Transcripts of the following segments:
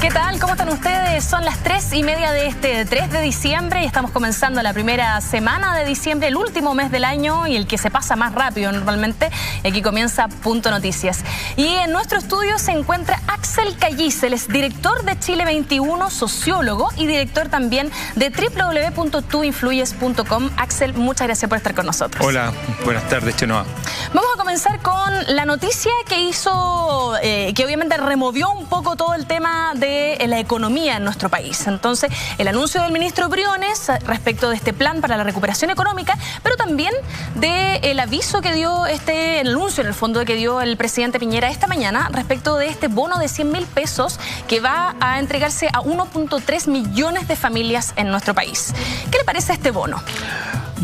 ¿Qué tal? ¿Cómo están ustedes? Son las 3:30 de este 3 de diciembre y estamos comenzando la primera semana de diciembre, el último mes del año y el que se pasa más rápido normalmente. Aquí comienza Punto Noticias. Y en nuestro estudio se encuentra Axel Calliz, él es director de Chile 21, sociólogo y director también de www.tuinfluyes.com. Axel, muchas gracias por estar con nosotros. Hola, buenas tardes, Chenoa. Vamos a comenzar con la noticia que hizo, que obviamente removió un poco todo el tema de la economía en nuestro país. Entonces, el anuncio del ministro Briones respecto de este plan para la recuperación económica, pero también del aviso que dio el anuncio en el fondo que dio el presidente Piñera esta mañana respecto de este bono de 100.000 pesos que va a entregarse a 1.3 millones de familias en nuestro país. ¿Qué le parece este bono?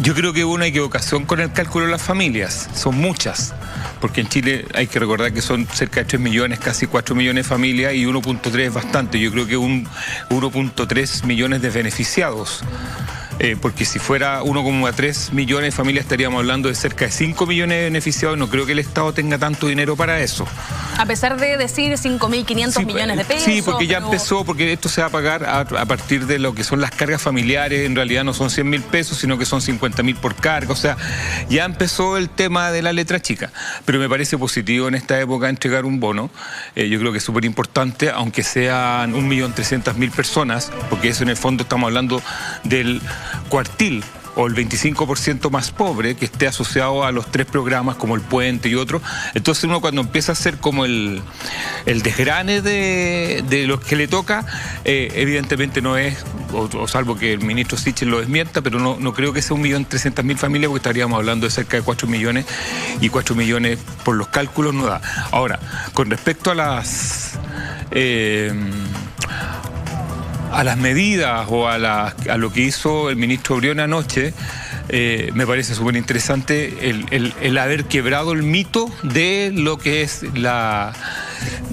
Yo creo que hubo una equivocación con el cálculo de las familias. Son muchas, porque en Chile hay que recordar que son cerca de 3 millones, casi 4 millones de familias y 1.3 es bastante. Yo creo que 1.3 millones de beneficiados. Porque si fuera 1,3 millones de familias estaríamos hablando de cerca de 5 millones de beneficiados. No creo que el Estado tenga tanto dinero para eso. A pesar de decir 5.500 millones de pesos. Sí, porque ya empezó, porque esto se va a pagar a partir de lo que son las cargas familiares. En realidad no son 100.000 pesos, sino que son 50.000 por carga. O sea, ya empezó el tema de la letra chica. Pero me parece positivo en esta época entregar un bono. Yo creo que es súper importante, aunque sean 1.300.000 personas, porque eso en el fondo estamos hablando del cuartil o el 25% más pobre que esté asociado a los 3 programas como el puente y otros. Entonces uno cuando empieza a hacer como el desgrane de lo que le toca, evidentemente no es, o salvo que el ministro Sichel lo desmienta, pero no creo que sea 1.300.000 familias, porque estaríamos hablando de cerca de 4 millones, y 4 millones por los cálculos no da. Ahora, con respecto a las medidas o a lo que hizo el ministro Briones anoche, me parece súper interesante el haber quebrado el mito de lo que es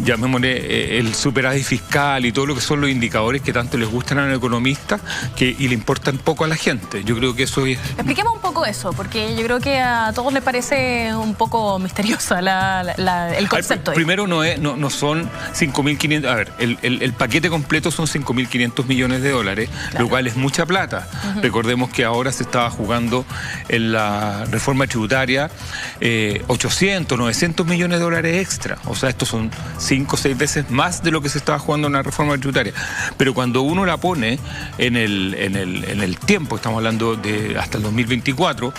llamémosle el superávit fiscal y todo lo que son los indicadores que tanto les gustan a los economistas y le importan poco a la gente. Yo creo que eso es... Expliquemos un poco eso, porque yo creo que a todos les parece un poco misteriosa el concepto. Primero no son 5.500... A ver, el paquete completo son 5.500 millones de dólares, claro, lo cual es mucha plata. Recordemos que ahora se estaba jugando en la reforma tributaria 800, 900 millones de dólares extra. O sea, estos son 5 o 6 veces más de lo que se estaba jugando en la reforma tributaria. Pero cuando uno la pone en el tiempo, estamos hablando de hasta el 2024,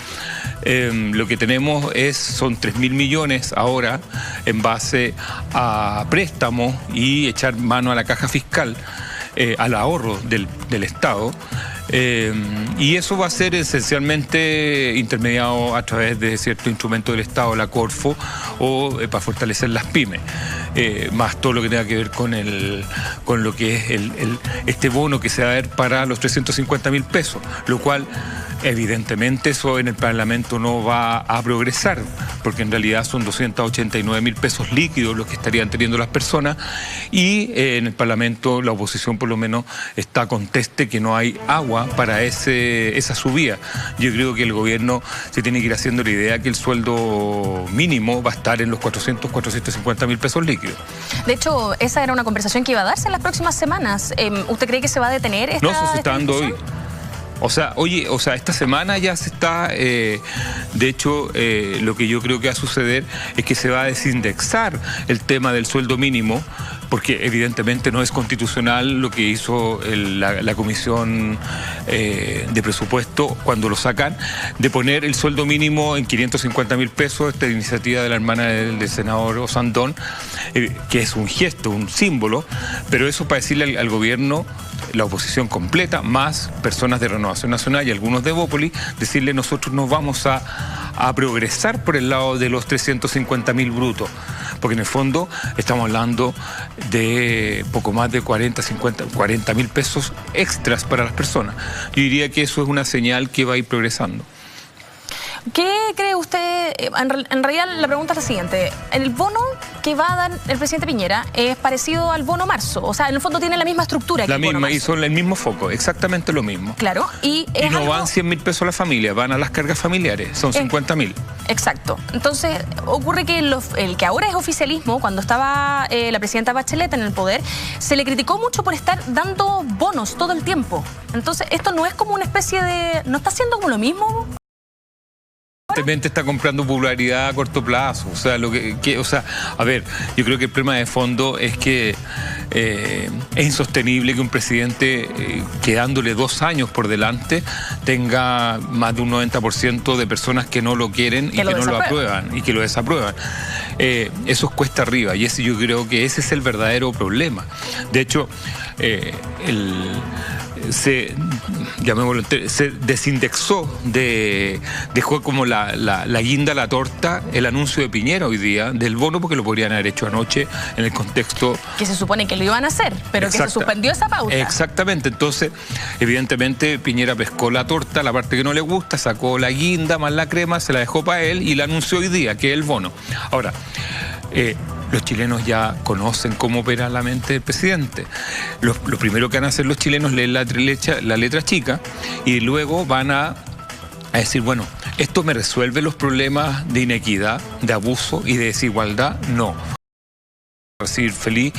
lo que tenemos son 3.000 millones ahora en base a préstamos y echar mano a la caja fiscal, al ahorro del Estado. Y eso va a ser esencialmente intermediado a través de ciertos instrumentos del Estado, la Corfo, o para fortalecer las pymes, más todo lo que tenga que ver con lo que es este bono que se va a dar para los 350.000 pesos, lo cual evidentemente eso en el Parlamento no va a progresar, porque en realidad son 289.000 pesos líquidos los que estarían teniendo las personas, y en el Parlamento la oposición por lo menos está conteste que no hay agua para esa subida. Yo creo que el gobierno se tiene que ir haciendo la idea que el sueldo mínimo va a estar en los 450.000 pesos líquidos. De hecho, esa era una conversación que iba a darse en las próximas semanas. ¿Usted cree que se va a detener esta discusión? No, se está dando hoy. Esta semana ya se está, de hecho, lo que yo creo que va a suceder es que se va a desindexar el tema del sueldo mínimo, porque evidentemente no es constitucional lo que hizo la Comisión de Presupuesto cuando lo sacan, de poner el sueldo mínimo en 550.000 pesos, esta iniciativa de la hermana del senador Osandón, que es un gesto, un símbolo, pero eso para decirle al gobierno, la oposición completa, más personas de Renovación Nacional y algunos de Bópoli, decirle nosotros no vamos a progresar por el lado de los 350.000 brutos, porque en el fondo estamos hablando de poco más de 40.000 pesos extras para las personas. Yo diría que eso es una señal que va a ir progresando. ¿Qué cree usted? En realidad la pregunta es la siguiente. El bono que va a dar el presidente Piñera es parecido al bono marzo. O sea, en el fondo tiene la misma estructura que la el bono misma, marzo. y son el mismo foco, exactamente lo mismo. Claro. Y no algo... van 100.000 pesos a la familia, van a las cargas familiares, son 50.000. Exacto. Entonces, ocurre que el que ahora es oficialismo, cuando estaba la presidenta Bachelet en el poder, se le criticó mucho por estar dando bonos todo el tiempo. Entonces, esto no es como una especie de... ¿No está haciendo como lo mismo? Evidentemente está comprando popularidad a corto plazo. O sea, a ver, yo creo que el problema de fondo es que es insostenible que un presidente, quedándole 2 años por delante, tenga más de un 90% de personas que no lo quieren y que no lo aprueban y que lo desaprueban. Eso cuesta arriba, y yo creo que ese es el verdadero problema. De hecho, se desindexó, dejó como la guinda a la torta el anuncio de Piñera hoy día del bono, porque lo podrían haber hecho anoche en el contexto... Que se supone que lo iban a hacer, pero que se suspendió esa pauta. Exactamente, entonces evidentemente Piñera pescó la torta, la parte que no le gusta, sacó la guinda más la crema, se la dejó para él y la anunció hoy día, que es el bono. Ahora, los chilenos ya conocen cómo opera la mente del presidente. Lo primero que van a hacer los chilenos es leer la letra chica y luego van a decir, bueno, ¿esto me resuelve los problemas de inequidad, de abuso y de desigualdad? No. Recibir feliz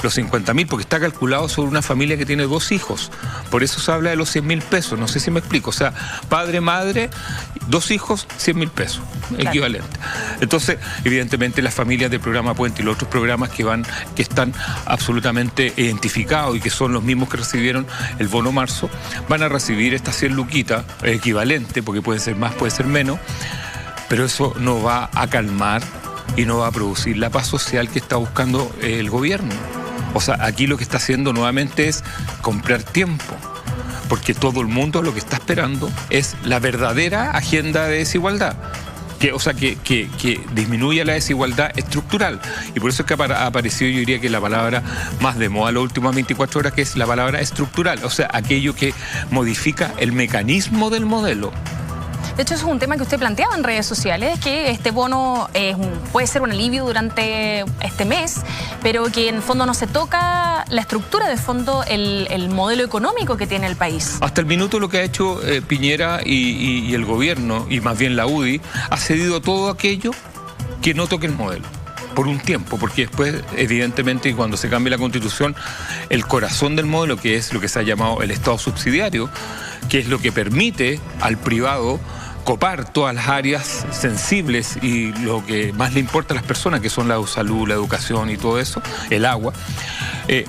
los 50.000, porque está calculado sobre una familia que tiene 2 hijos. Por eso se habla de los 100.000 pesos. No sé si me explico. O sea, padre, madre, 2 hijos, 100.000 pesos, claro, equivalente. Entonces, evidentemente, las familias del programa Puente y los otros programas que están absolutamente identificados y que son los mismos que recibieron el bono marzo, van a recibir estas 100 luquitas, equivalente, porque puede ser más, puede ser menos, pero eso no va a calmar y no va a producir la paz social que está buscando el gobierno. O sea, aquí lo que está haciendo nuevamente es comprar tiempo, porque todo el mundo lo que está esperando es la verdadera agenda de desigualdad, que disminuya la desigualdad estructural. Y por eso es que ha aparecido, yo diría que la palabra más de moda las últimas 24 horas, que es la palabra estructural, o sea, aquello que modifica el mecanismo del modelo. De hecho, eso es un tema que usted planteaba en redes sociales, que este bono puede ser un alivio durante este mes, pero que en el fondo no se toca la estructura de fondo, el modelo económico que tiene el país. Hasta el minuto lo que ha hecho Piñera y el gobierno, y más bien la UDI, ha cedido todo aquello que no toque el modelo. Por un tiempo, porque después, evidentemente, cuando se cambie la Constitución, el corazón del modelo, que es lo que se ha llamado el Estado subsidiario, que es lo que permite al privado copar todas las áreas sensibles y lo que más le importa a las personas, que son la salud, la educación y todo eso, el agua,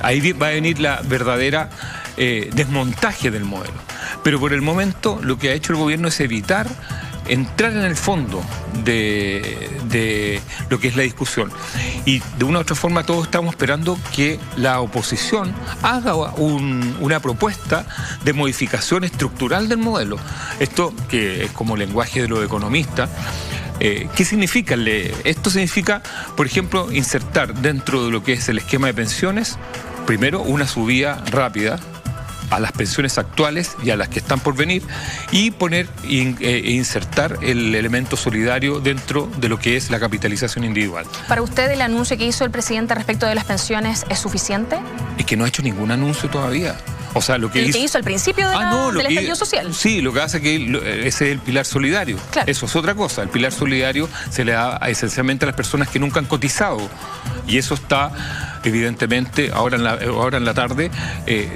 ahí va a venir la verdadera desmontaje del modelo. Pero por el momento lo que ha hecho el gobierno es evitar entrar en el fondo de lo que es la discusión. Y de una u otra forma todos estamos esperando que la oposición haga una propuesta de modificación estructural del modelo. Esto que es como lenguaje de los economistas. ¿Qué significa? Esto significa, por ejemplo, insertar dentro de lo que es el esquema de pensiones, primero una subida rápida a las pensiones actuales y a las que están por venir, y insertar el elemento solidario dentro de lo que es la capitalización individual. ¿Para usted el anuncio que hizo el presidente respecto de las pensiones es suficiente? Es que no ha hecho ningún anuncio todavía. O sea, lo que hizo al principio del estallido social. Sí, lo que hace que ese es el pilar solidario. Claro. Eso es otra cosa. El pilar solidario se le da esencialmente a las personas que nunca han cotizado. Y eso está, evidentemente, ahora en la tarde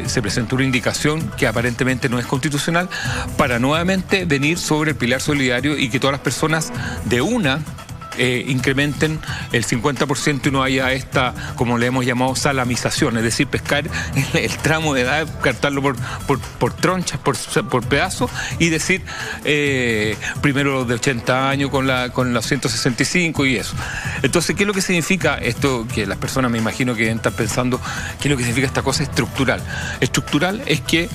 se presentó una indicación que aparentemente no es constitucional, para nuevamente venir sobre el pilar solidario y que todas las personas de una incrementen el 50% y no haya esta, como le hemos llamado, salamización, es decir, pescar el tramo de edad, cartarlo por tronchas, por pedazos, y decir primero los de 80 años con los 165 y eso. Entonces, ¿qué es lo que significa esto? Que las personas, me imagino, que están pensando, ¿qué es lo que significa esta cosa estructural? Estructural es que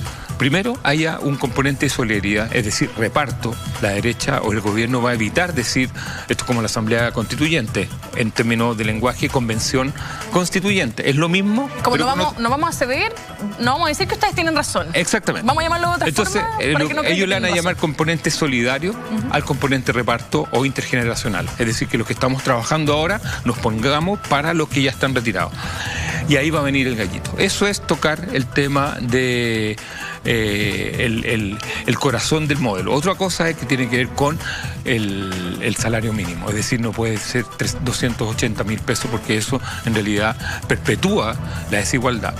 primero haya un componente de solidaridad, es decir, reparto. La derecha o el gobierno va a evitar decir, esto es como la Asamblea Constituyente, en términos de lenguaje, convención constituyente. Es lo mismo. Como no vamos a ceder, no vamos a decir que ustedes tienen razón. Exactamente. Vamos a llamarlo de otra forma. Entonces, ellos le van a llamar componente solidario al componente reparto o intergeneracional. Es decir, que los que estamos trabajando ahora nos pongamos para los que ya están retirados. Y ahí va a venir el gallito. Eso es tocar el tema de el corazón del modelo. Otra cosa es que tiene que ver con el salario mínimo. Es decir, no puede ser 280.000 pesos porque eso en realidad perpetúa la desigualdad.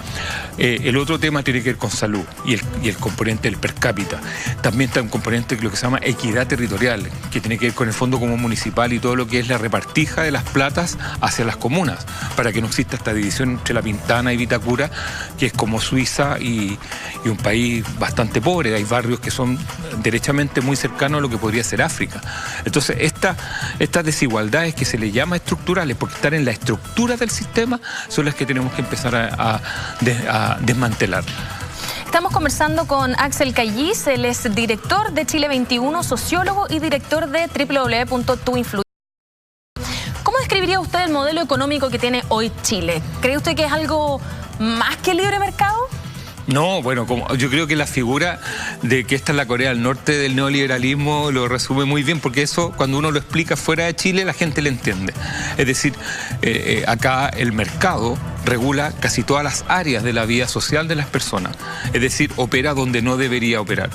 El otro tema tiene que ver con salud y el componente del per cápita. También está un componente que lo que se llama equidad territorial, que tiene que ver con el Fondo Común Municipal y todo lo que es la repartija de las platas hacia las comunas, para que no exista esta división entre La Pintana y Vitacura, que es como Suiza y un país bastante pobre. Hay barrios que son derechamente muy cercanos a lo que podría ser África. Entonces, estas desigualdades que se le llama estructurales, porque están en la estructura del sistema, son las que tenemos que empezar a desmantelar. Estamos conversando con Axel Callis, él es director de Chile 21, sociólogo y director de www.tuinfluir. ¿Cómo describiría usted el modelo económico que tiene hoy Chile? ¿Cree usted que es algo más que libre mercado? No, bueno, yo creo que la figura de que esta es la Corea del Norte del neoliberalismo lo resume muy bien, porque eso cuando uno lo explica fuera de Chile la gente le entiende. Es decir, acá el mercado regula casi todas las áreas de la vida social de las personas, es decir, opera donde no debería operar.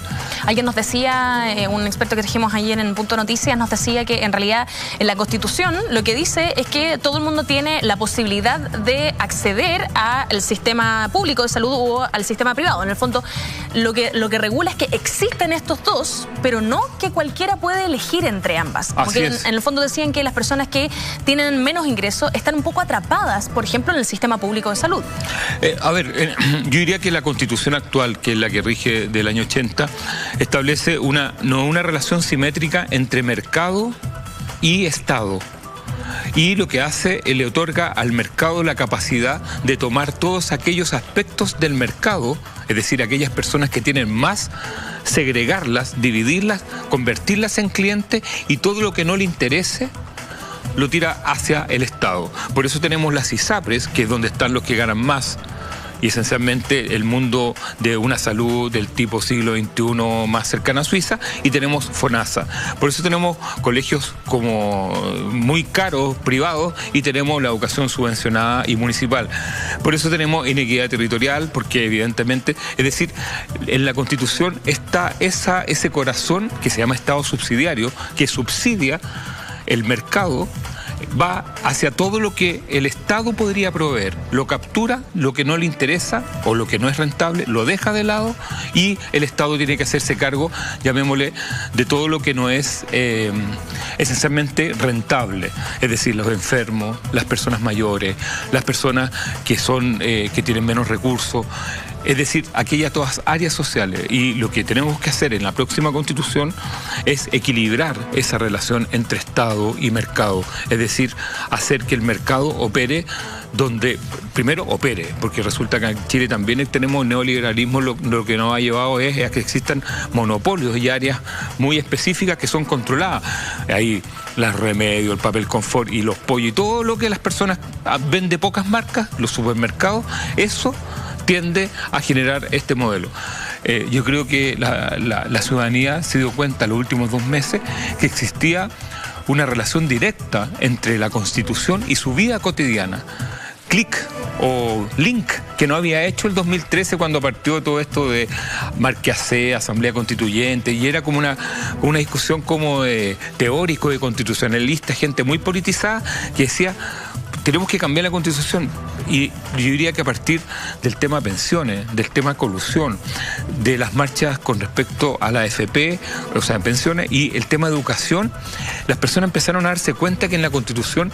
Alguien nos decía, un experto que trajimos ayer en Punto Noticias, nos decía que en realidad en la Constitución lo que dice es que todo el mundo tiene la posibilidad de acceder al sistema público de salud o al sistema privado. En el fondo, lo que regula es que existen estos dos, pero no que cualquiera puede elegir entre ambas. Porque en el fondo decían que las personas que tienen menos ingresos están un poco atrapadas, por ejemplo, en el sistema público de salud. Yo diría que la Constitución actual, que es la que rige del año 80, establece una relación simétrica entre mercado y Estado. Y lo que hace, le otorga al mercado la capacidad de tomar todos aquellos aspectos del mercado, es decir, aquellas personas que tienen más, segregarlas, dividirlas, convertirlas en clientes, y todo lo que no le interese lo tira hacia el Estado. Por eso tenemos las ISAPRES, que es donde están los que ganan más, y esencialmente el mundo de una salud del tipo siglo XXI más cercana a Suiza, y tenemos FONASA. Por eso tenemos colegios como muy caros, privados, y tenemos la educación subvencionada y municipal. Por eso tenemos inequidad territorial, porque evidentemente, es decir, en la Constitución está ese corazón que se llama Estado subsidiario, que subsidia el mercado, va hacia todo lo que el Estado podría proveer, lo captura, lo que no le interesa o lo que no es rentable, lo deja de lado, y el Estado tiene que hacerse cargo, llamémosle, de todo lo que no es esencialmente rentable, es decir, los enfermos, las personas mayores, las personas que tienen menos recursos. Es decir, aquellas todas áreas sociales. Y lo que tenemos que hacer en la próxima Constitución es equilibrar esa relación entre Estado y mercado. Es decir, hacer que el mercado opere donde primero opere, porque resulta que en Chile también tenemos neoliberalismo, lo que nos ha llevado es a que existan monopolios y áreas muy específicas que son controladas. Ahí las remedios, el papel confort y los pollos y todo lo que las personas ven de pocas marcas, los supermercados, eso tiende a generar este modelo. Yo creo que la ciudadanía se dio cuenta en los últimos 2 meses que existía una relación directa entre la Constitución y su vida cotidiana. Clic o link que no había hecho el 2013 cuando partió todo esto de Marquesé, Asamblea Constituyente, y era como una discusión como de teórico, de constitucionalista, gente muy politizada que decía: tenemos que cambiar la Constitución. Y yo diría que a partir del tema pensiones, del tema colusión, de las marchas con respecto a la AFP, o sea, en pensiones, y el tema de educación, las personas empezaron a darse cuenta que en la Constitución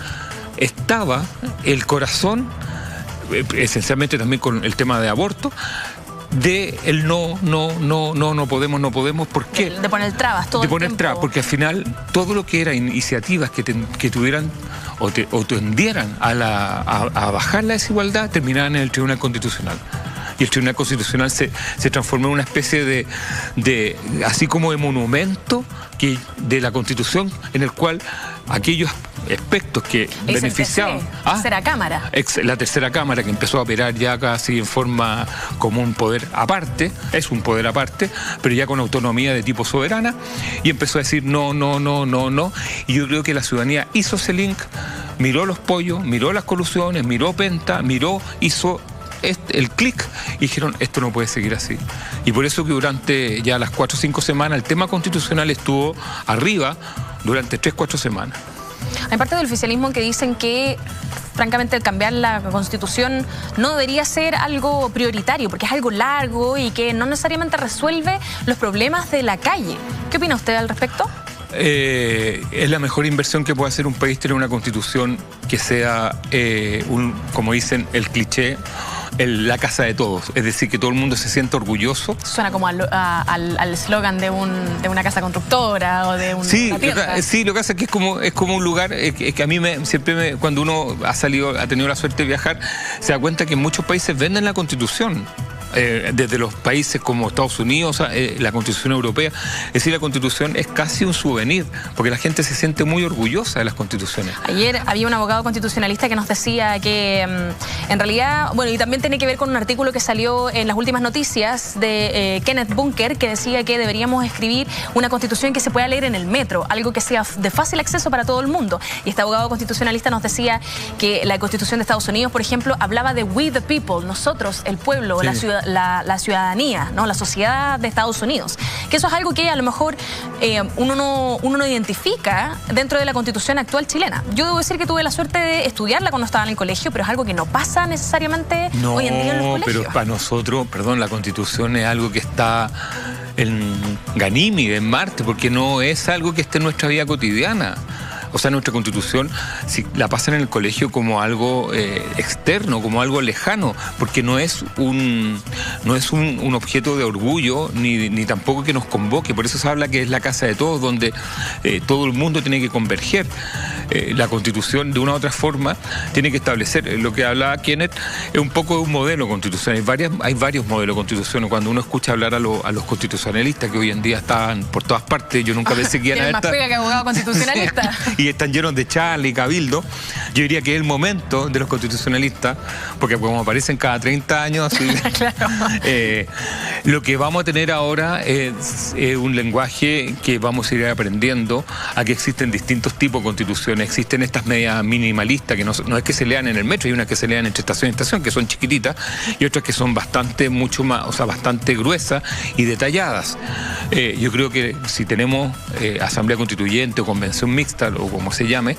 estaba el corazón, esencialmente también con el tema de aborto, de el no podemos, ¿por qué? De poner trabas todo el tiempo. De poner trabas, porque al final todo lo que era iniciativas que tuvieran o tendieran a bajar la desigualdad terminaban en el Tribunal Constitucional. y el Tribunal Constitucional se transformó en una especie de así como de monumento de la Constitución, en el cual aquellos aspectos que beneficiaban tercera cámara. La tercera cámara, que empezó a operar ya casi en forma como un poder aparte, es un poder aparte, pero ya con autonomía de tipo soberana, y empezó a decir no, y yo creo que la ciudadanía hizo ese link, miró los pollos, miró las colusiones, miró Penta, hizo el clic y dijeron, esto no puede seguir así. Y por eso que durante ya las 4 o 5 semanas el tema constitucional estuvo arriba durante 3 o 4 semanas. Hay parte del oficialismo que dicen que, francamente, el cambiar la Constitución no debería ser algo prioritario, porque es algo largo y que no necesariamente resuelve los problemas de la calle. ¿Qué opina usted al respecto? Es la mejor inversión que puede hacer un país tener una Constitución que sea, como dicen, el cliché, la casa de todos, es decir, que todo el mundo se sienta orgulloso. Suena como al eslogan de una casa constructora o de una tienda. Sí, lo que pasa es que es como un lugar que a mí siempre cuando uno ha tenido la suerte de viajar, se da cuenta que en muchos países venden la Constitución. Desde los países como Estados Unidos, la Constitución Europea. Es decir, la Constitución es casi un souvenir, porque la gente se siente muy orgullosa de las constituciones. Ayer había un abogado constitucionalista que nos decía que en realidad, bueno, y también tiene que ver con un artículo que salió en las últimas noticias de Kenneth Bunker, que decía que deberíamos escribir una Constitución que se pueda leer en el metro, algo que sea de fácil acceso para todo el mundo. Y este abogado constitucionalista nos decía que la Constitución de Estados Unidos, por ejemplo, hablaba de we the people, nosotros, el pueblo, sí, la ciudadanía, ¿no? La sociedad de Estados Unidos. Que eso es algo que a lo mejor uno no identifica dentro de la Constitución actual chilena. Yo debo decir que tuve la suerte de estudiarla cuando estaba en el colegio, pero es algo que no pasa necesariamente hoy en día en los colegios. Pero para nosotros, la Constitución es algo que está en Ganímide, en Marte, porque no es algo que esté en nuestra vida cotidiana. O sea, nuestra Constitución, si la pasan en el colegio como algo externo, como algo lejano, porque no es un objeto de orgullo, ni tampoco que nos convoque. Por eso se habla que es la casa de todos, donde todo el mundo tiene que converger. La Constitución, de una u otra forma, tiene que establecer, lo que hablaba Kenneth, es un poco de un modelo constitucional. Hay varios modelos constitucionales. Cuando uno escucha hablar a los constitucionalistas, que hoy en día están por todas partes, yo nunca pensé que iban a estar... Tienen más pega que abogado constitucionalista. Y están llenos de charla y cabildo. Yo diría que es el momento de los constitucionalistas, porque como aparecen cada 30 años, así, claro. Lo que vamos a tener ahora es un lenguaje que vamos a ir aprendiendo a que existen distintos tipos de constituciones. Existen estas medias minimalistas, que no es que se lean en el metro, hay unas que se lean entre estación y estación, que son chiquititas, y otras que son mucho más, o sea, bastante gruesas y detalladas. Yo creo que si tenemos asamblea constituyente o convención mixta, o como se llame,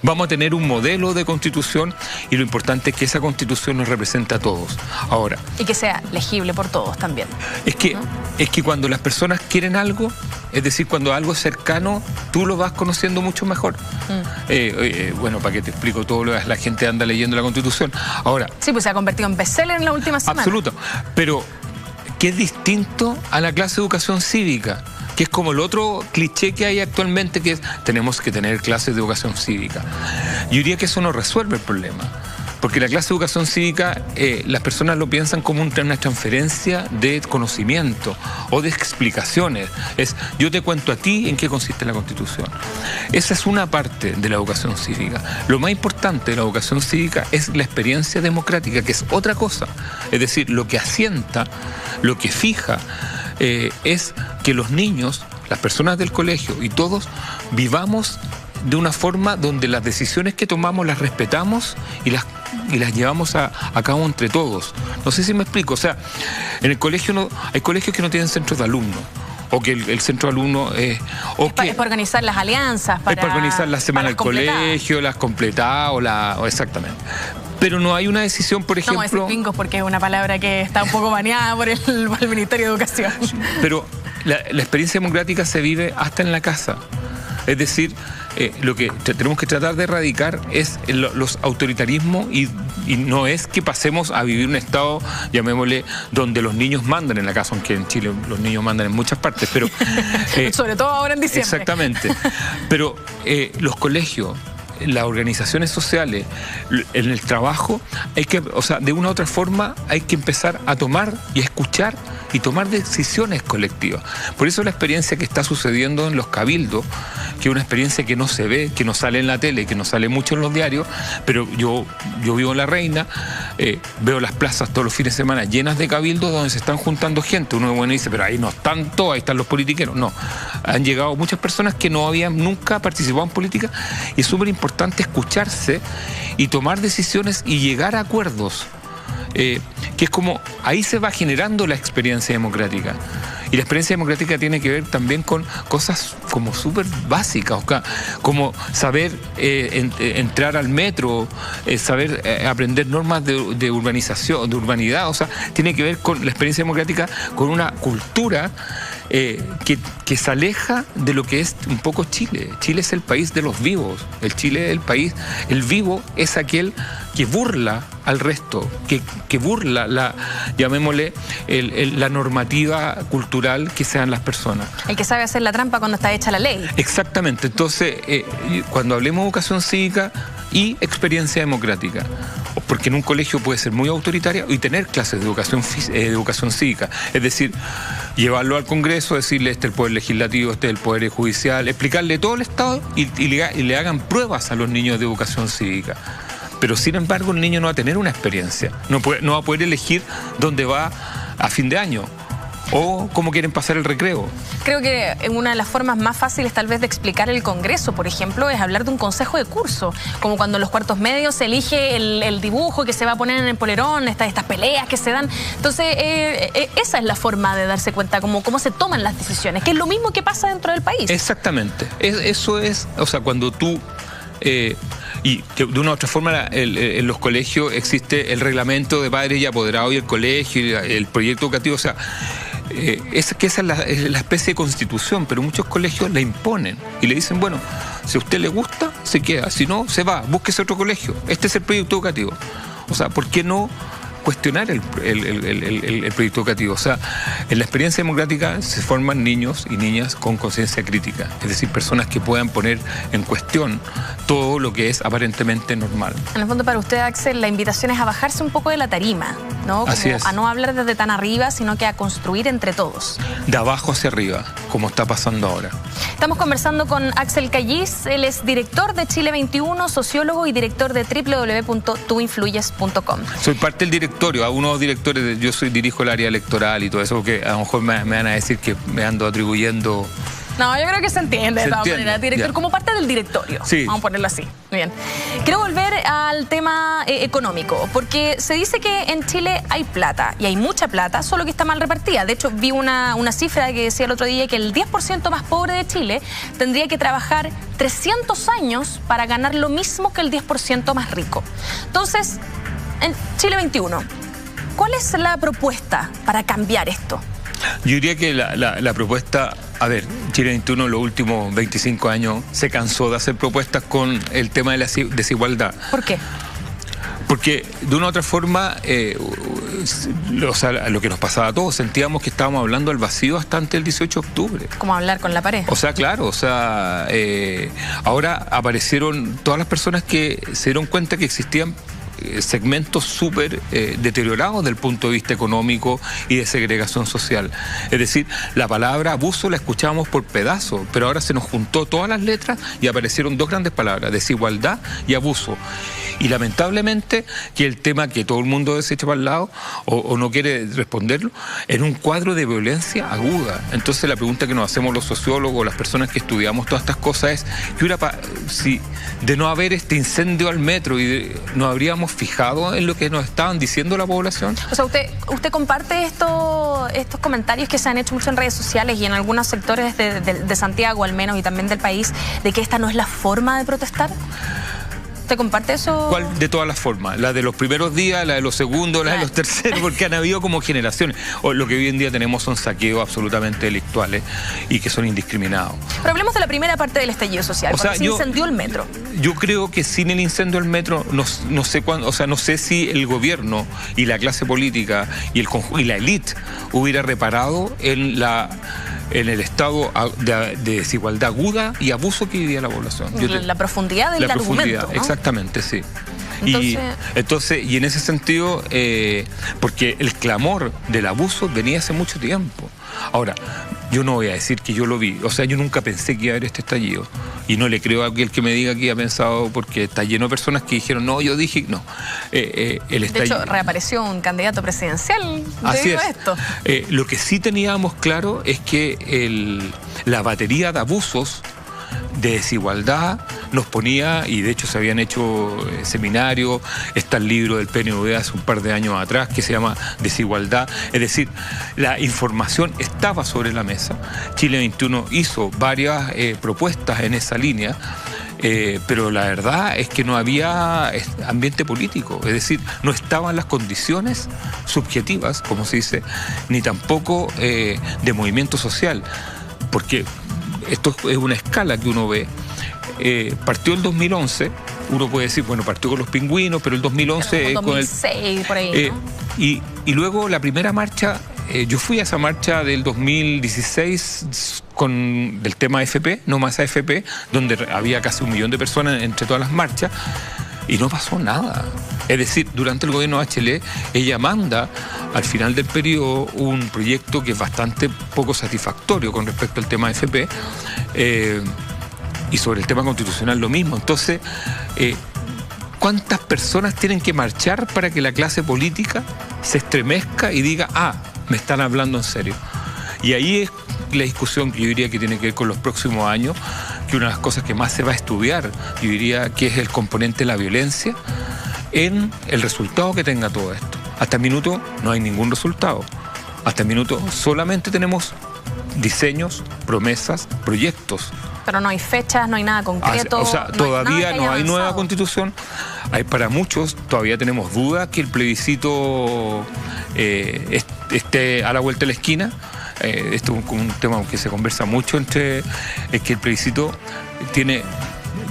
vamos a tener un modelo de constitución, y lo importante es que esa constitución nos represente a todos. Ahora, y que sea legible por todos también. Es que cuando las personas quieren algo, es decir, cuando algo es cercano, tú lo vas conociendo mucho mejor. Bueno, para que te explico todo, la gente anda leyendo la Constitución. Ahora, sí, pues se ha convertido en bestseller en la última semana. Absoluto, pero que es distinto a la clase de educación cívica, que es como el otro cliché que hay actualmente, que es tenemos que tener clases de educación cívica. Yo diría que eso no resuelve el problema, porque la clase de educación cívica, las personas lo piensan como una transferencia de conocimiento o de explicaciones. Es, yo te cuento a ti en qué consiste la Constitución. Esa es una parte de la educación cívica. Lo más importante de la educación cívica es la experiencia democrática, que es otra cosa. Es decir, lo que asienta, lo que fija, es que los niños, las personas del colegio y todos vivamos de una forma donde las decisiones que tomamos las respetamos y las llevamos a cabo entre todos. No sé si me explico. O sea, en el colegio hay colegios que no tienen centros de alumnos, o que el centro de alumnos es para organizar las alianzas, para organizar la semana del colegio, las completadas, exactamente. Pero no hay una decisión, por ejemplo... No, decir bingos porque es una palabra que está un poco baneada por el Ministerio de Educación. Pero la experiencia democrática se vive hasta en la casa. Es decir, lo que tenemos que tratar de erradicar es los autoritarismos, y no es que pasemos a vivir un estado, llamémosle, donde los niños mandan en la casa, aunque en Chile los niños mandan en muchas partes, pero... sobre todo ahora en diciembre. Exactamente. Pero los colegios las organizaciones sociales, en el trabajo, hay que, o sea, de una u otra forma hay que empezar a tomar y a escuchar y tomar decisiones colectivas. Por eso la experiencia que está sucediendo en los cabildos, que es una experiencia que no se ve, que no sale en la tele, que no sale mucho en los diarios, pero yo vivo en La Reina, veo las plazas todos los fines de semana llenas de cabildos donde se están juntando gente. Uno bueno dice, pero ahí no están todos, ahí están los politiqueros. No, han llegado muchas personas que no habían nunca participado en política y es súper importante escucharse y tomar decisiones y llegar a acuerdos. Que es como, ahí se va generando la experiencia democrática. Y la experiencia democrática tiene que ver también con cosas como súper básicas, como saber entrar al metro, saber aprender normas de urbanización, de urbanidad. O sea, tiene que ver con la experiencia democrática, con una cultura que se aleja de lo que es un poco Chile. Chile es el país de los vivos. Chile es el país, el vivo es aquel que burla al resto, que burla llamémosle, la normativa cultural que sean las personas. El que sabe hacer la trampa cuando está hecha la ley. Exactamente. Entonces, cuando hablemos de educación cívica y experiencia democrática, porque en un colegio puede ser muy autoritaria y tener clases de educación cívica, es decir, llevarlo al Congreso, decirle este es el Poder Legislativo, este es el Poder Judicial, explicarle todo el Estado y le hagan pruebas a los niños de educación cívica. Pero sin embargo el niño no va a tener una experiencia, no va a poder elegir dónde va a fin de año o cómo quieren pasar el recreo. Creo que una de las formas más fáciles tal vez de explicar el Congreso, por ejemplo, es hablar de un consejo de curso, como cuando en los cuartos medios se elige el dibujo que se va a poner en el polerón, estas peleas que se dan. Entonces, esa es la forma de darse cuenta, cómo se toman las decisiones, que es lo mismo que pasa dentro del país. Exactamente. Eso es, o sea, cuando tú... y que de una u otra forma en los colegios existe el reglamento de padres y apoderados y el colegio y el proyecto educativo, o sea, esa es la especie de constitución, pero muchos colegios la imponen y le dicen, bueno, si a usted le gusta, se queda, si no, se va, búsquese otro colegio, este es el proyecto educativo. O sea, ¿por qué no cuestionar el proyecto educativo? O sea, en la experiencia democrática se forman niños y niñas con conciencia crítica, es decir, personas que puedan poner en cuestión todo lo que es aparentemente normal. En el fondo, para usted, Axel, la invitación es a bajarse un poco de la tarima, ¿no? Así es. A no hablar desde tan arriba, sino que a construir entre todos. De abajo hacia arriba, como está pasando ahora. Estamos conversando con Axel Callis, él es director de Chile 21, sociólogo y director de www.tuinfluyes.com. Soy parte del directorio, a unos directores, dirijo el área electoral y todo eso, porque a lo mejor me van a decir que me ando atribuyendo... No, yo creo que se entiende de todas maneras, director, como parte del directorio. Sí. Vamos a ponerlo así. Muy bien. Quiero volver al tema económico, porque se dice que en Chile hay plata, y hay mucha plata, solo que está mal repartida. De hecho, vi una cifra que decía el otro día que el 10% más pobre de Chile tendría que trabajar 300 años para ganar lo mismo que el 10% más rico. Entonces, en Chile 21, ¿cuál es la propuesta para cambiar esto? Yo diría que la propuesta, a ver, Chile 21 en los últimos 25 años se cansó de hacer propuestas con el tema de la desigualdad. ¿Por qué? Porque de una u otra forma, o sea, lo que nos pasaba a todos, sentíamos que estábamos hablando al vacío hasta antes del 18 de octubre. Como hablar con la pared. O sea, claro, o sea, ahora aparecieron todas las personas que se dieron cuenta que existían segmentos súper deteriorados desde el punto de vista económico y de segregación social. Es decir, la palabra abuso la escuchábamos por pedazos, pero ahora se nos juntó todas las letras y aparecieron dos grandes palabras, desigualdad y abuso. Y lamentablemente que el tema que todo el mundo desecha para el lado o no quiere responderlo, en un cuadro de violencia aguda. Entonces la pregunta que nos hacemos los sociólogos, las personas que estudiamos todas estas cosas es, si de no haber este incendio al metro nos habríamos fijado en lo que nos estaban diciendo la población. O sea, ¿usted comparte estos comentarios que se han hecho mucho en redes sociales y en algunos sectores de Santiago al menos y también del país, de que esta no es la forma de protestar? ¿Usted comparte eso? ¿Cuál de todas las formas? ¿La de los primeros días, la de los segundos, la de los terceros? Porque han habido como generaciones. Lo que hoy en día tenemos son saqueos absolutamente delictuales y que son indiscriminados. Pero hablemos de la primera parte del estallido social, cuando se incendió el metro. Yo creo que sin el incendio del metro, no sé cuándo, o sea, no sé si el gobierno y la clase política y la élite hubiera reparado en en el estado de desigualdad aguda y abuso que vivía la población. La profundidad del argumento, ¿no? Exactamente, sí. Entonces, y en ese sentido, porque el clamor del abuso venía hace mucho tiempo. Ahora, yo no voy a decir que yo lo vi, o sea, yo nunca pensé que iba a haber este estallido, y no le creo a aquel que me diga que ha pensado, porque está lleno de personas que dijeron, no, yo dije, no. El estallido... De hecho, reapareció un candidato presidencial debido a esto. Lo que sí teníamos claro es que la batería de abusos, de desigualdad, nos ponía, y de hecho se habían hecho seminarios, está el libro del PNV hace un par de años atrás que se llama Desigualdad, es decir, la información estaba sobre la mesa. Chile 21 hizo varias propuestas en esa línea, pero la verdad es que no había ambiente político, es decir, no estaban las condiciones subjetivas, como se dice, ni tampoco de movimiento social, porque esto es una escala que uno ve. Partió el 2011, uno puede decir, bueno, partió con los pingüinos, pero el 2011... Pero 2006, por ahí, ¿no? Y luego la primera marcha, yo fui a esa marcha del 2016 del tema AFP, no más AFP, donde había casi 1 millón de personas entre todas las marchas, y no pasó nada. Es decir, durante el gobierno de Bachelet, ella manda al final del periodo un proyecto que es bastante poco satisfactorio con respecto al tema AFP, y sobre el tema constitucional lo mismo. Entonces, ¿cuántas personas tienen que marchar para que la clase política se estremezca y diga, ah, me están hablando en serio? Y ahí es la discusión que yo diría que tiene que ver con los próximos años, que una de las cosas que más se va a estudiar, yo diría que es el componente de la violencia en el resultado que tenga todo esto. Hasta el minuto no hay ningún resultado. Hasta el minuto solamente tenemos diseños, promesas, proyectos. Pero no hay fechas, no hay nada concreto. O sea, todavía no hay nueva constitución. Para muchos todavía tenemos dudas que el plebiscito esté a la vuelta de la esquina. Esto es un tema que se conversa mucho es que el plebiscito tiene...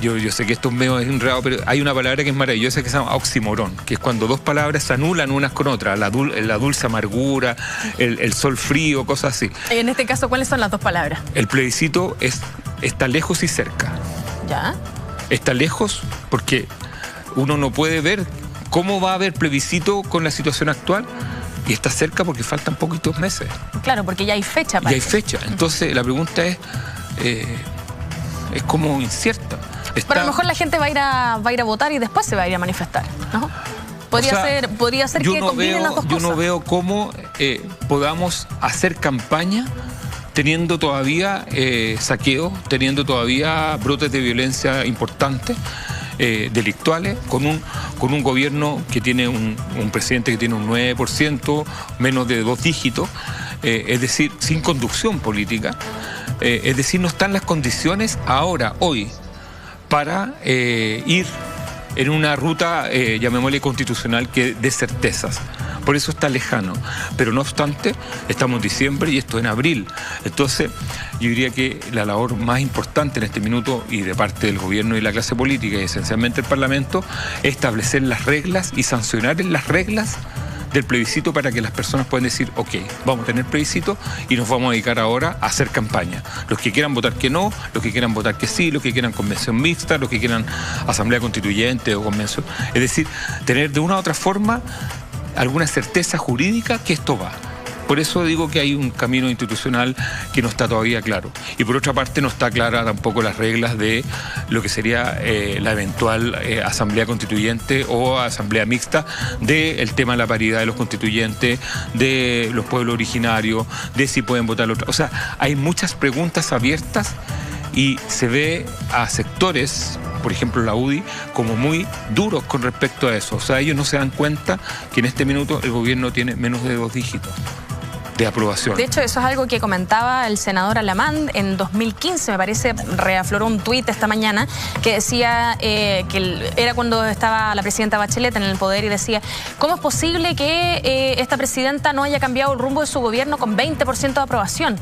Yo sé que esto es medio enredado, pero hay una palabra que es maravillosa que se llama oxímoron, que es cuando dos palabras se anulan unas con otras, la dulce amargura, el sol frío, cosas así. Y en este caso, ¿cuáles son las dos palabras? El plebiscito está lejos y cerca. ¿Ya? Está lejos porque uno no puede ver cómo va a haber plebiscito con la situación actual, y está cerca porque faltan poquitos meses. Claro, porque ya hay fecha. Ya hay fecha. Entonces la pregunta es como incierta. Pero a lo mejor la gente va a ir a votar y después se va a ir a manifestar, ¿no? Podría ser que combinen las dos cosas. Yo no veo cómo podamos hacer campaña teniendo todavía saqueos, teniendo todavía brotes de violencia importantes, delictuales, con un gobierno que tiene un presidente que tiene un 9%, menos de 2 dígitos, es decir, sin conducción política, es decir, no están las condiciones ahora, hoy, para ir en una ruta, llamémosle constitucional, que de certezas. Por eso está lejano. Pero no obstante, estamos en diciembre y esto en abril. Entonces, yo diría que la labor más importante en este minuto, y de parte del gobierno y la clase política, y esencialmente el Parlamento, es establecer las reglas y sancionar en las reglas del plebiscito para que las personas puedan decir, ok, vamos a tener plebiscito y nos vamos a dedicar ahora a hacer campaña. Los que quieran votar que no, los que quieran votar que sí, los que quieran convención mixta, los que quieran asamblea constituyente o convención. Es decir, tener de una u otra forma alguna certeza jurídica que esto va. Por eso digo que hay un camino institucional que no está todavía claro. Y por otra parte no está clara tampoco las reglas de lo que sería la eventual asamblea constituyente o asamblea mixta, del tema de la paridad de los constituyentes, de los pueblos originarios, de si pueden votar otros. O sea, hay muchas preguntas abiertas y se ve a sectores, por ejemplo la UDI, como muy duros con respecto a eso. O sea, ellos no se dan cuenta que en este minuto el gobierno tiene menos de 2 dígitos de aprobación. De hecho, eso es algo que comentaba el senador Alamán en 2015, me parece, reafloró un tuit esta mañana que decía que era cuando estaba la presidenta Bachelet en el poder y decía, ¿cómo es posible que esta presidenta no haya cambiado el rumbo de su gobierno con 20% de aprobación?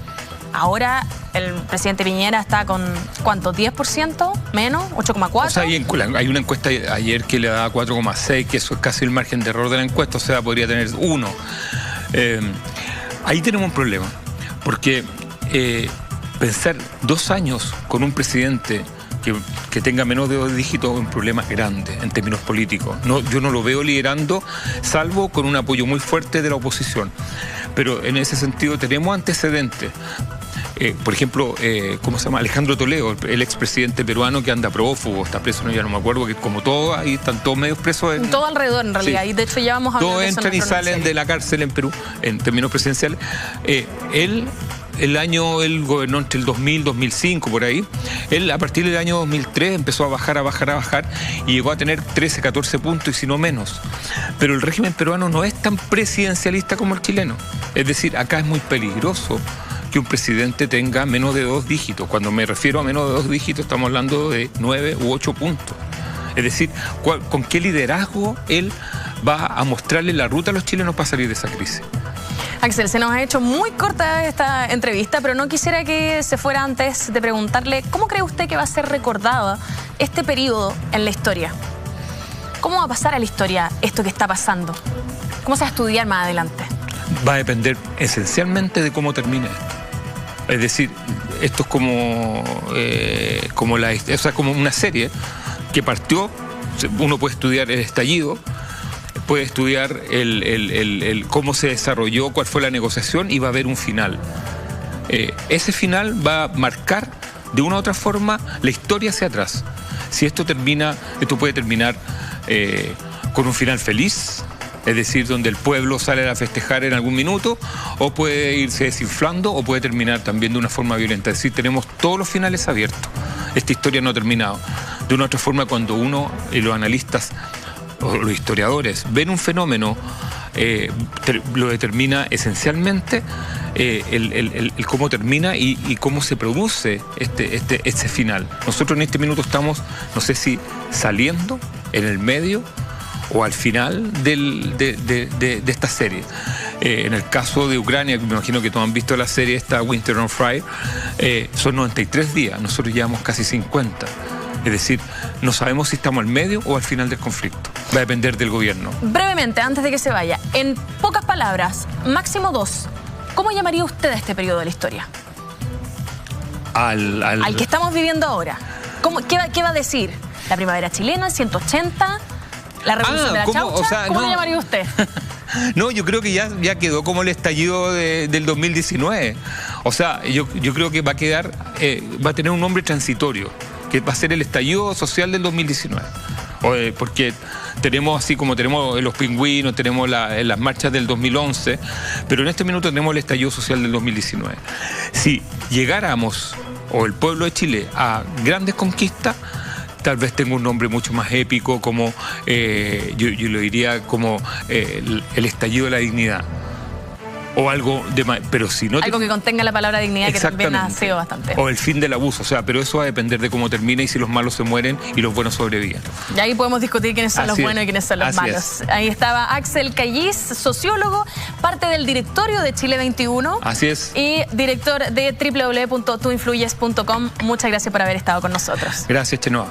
Ahora el presidente Piñera está con, ¿cuánto? ¿10%? ¿Menos? ¿8,4%? O sea, hay una encuesta ayer que le da 4,6%, que eso es casi el margen de error de la encuesta, o sea, podría tener 1%. Ahí tenemos un problema, porque pensar 2 años con un presidente que tenga menos de 2 dígitos es un problema grande en términos políticos. Yo no lo veo liderando, salvo con un apoyo muy fuerte de la oposición. Pero en ese sentido tenemos antecedentes. Por ejemplo, ¿cómo se llama? Alejandro Toledo, el expresidente peruano que anda prófugo, está preso, ya no me acuerdo, que como todos, ahí están todos medios presos. Todo alrededor, en realidad, sí. Y de hecho ya vamos a hablar todos de eso. Todos entran y salen de la cárcel en Perú, en términos presidenciales. Él gobernó entre el 2000 y 2005, por ahí. Él, a partir del año 2003, empezó a bajar y llegó a tener 13, 14 puntos y si no menos. Pero el régimen peruano no es tan presidencialista como el chileno. Es decir, acá es muy peligroso que un presidente tenga menos de 2 dígitos. Cuando me refiero a menos de 2 dígitos, estamos hablando de 9 u 8 puntos. Es decir, ¿con qué liderazgo él va a mostrarle la ruta a los chilenos para salir de esa crisis? Axel, se nos ha hecho muy corta esta entrevista, pero no quisiera que se fuera antes de preguntarle ¿cómo cree usted que va a ser recordado este periodo en la historia? ¿Cómo va a pasar a la historia esto que está pasando? ¿Cómo se va a estudiar más adelante? Va a depender esencialmente de cómo termine esto. Es decir, esto es como una serie que partió. Uno puede estudiar el estallido, puede estudiar cómo se desarrolló, cuál fue la negociación y va a haber un final. Ese final va a marcar de una u otra forma la historia hacia atrás. Si esto puede terminar con un final feliz, es decir, donde el pueblo sale a festejar en algún minuto, o puede irse desinflando, o puede terminar también de una forma violenta. Es decir, tenemos todos los finales abiertos. Esta historia no ha terminado. De una u otra forma, cuando uno y los analistas o los historiadores ven un fenómeno, lo determina esencialmente el cómo termina y cómo se produce este final. Nosotros en este minuto estamos, no sé si saliendo, en el medio o al final de esta serie. En el caso de Ucrania, me imagino que todos han visto la serie esta Winter on Fire, son 93 días, nosotros llevamos casi 50. Es decir, no sabemos si estamos al medio o al final del conflicto. Va a depender del gobierno. Brevemente, antes de que se vaya, en pocas palabras, máximo 2, ¿cómo llamaría usted a este periodo de la historia? Al que estamos viviendo ahora. ¿Qué va a decir? ¿La primavera chilena, el 180? ¿La revolución de la chaucha? O sea, ¿cómo le llamaría usted? No, yo creo que ya quedó como el estallido del 2019. O sea, yo creo que va a tener un nombre transitorio, que va a ser el estallido social del 2019. Porque tenemos, así como tenemos los pingüinos, tenemos las marchas del 2011, pero en este minuto tenemos el estallido social del 2019. Si llegáramos, o el pueblo de Chile, a grandes conquistas, tal vez tenga un nombre mucho más épico, como yo lo diría como el estallido de la dignidad. O algo de más, pero si no... Algo que contenga la palabra dignidad, que también ha sido bastante. O el fin del abuso, o sea, pero eso va a depender de cómo termine y si los malos se mueren y los buenos sobreviven. Y ahí podemos discutir quiénes son los buenos y quiénes son los malos. Ahí estaba Axel Callis, sociólogo, parte del directorio de Chile 21. Así es. Y director de www.tuinfluyes.com. Muchas gracias por haber estado con nosotros. Gracias, Chenoa.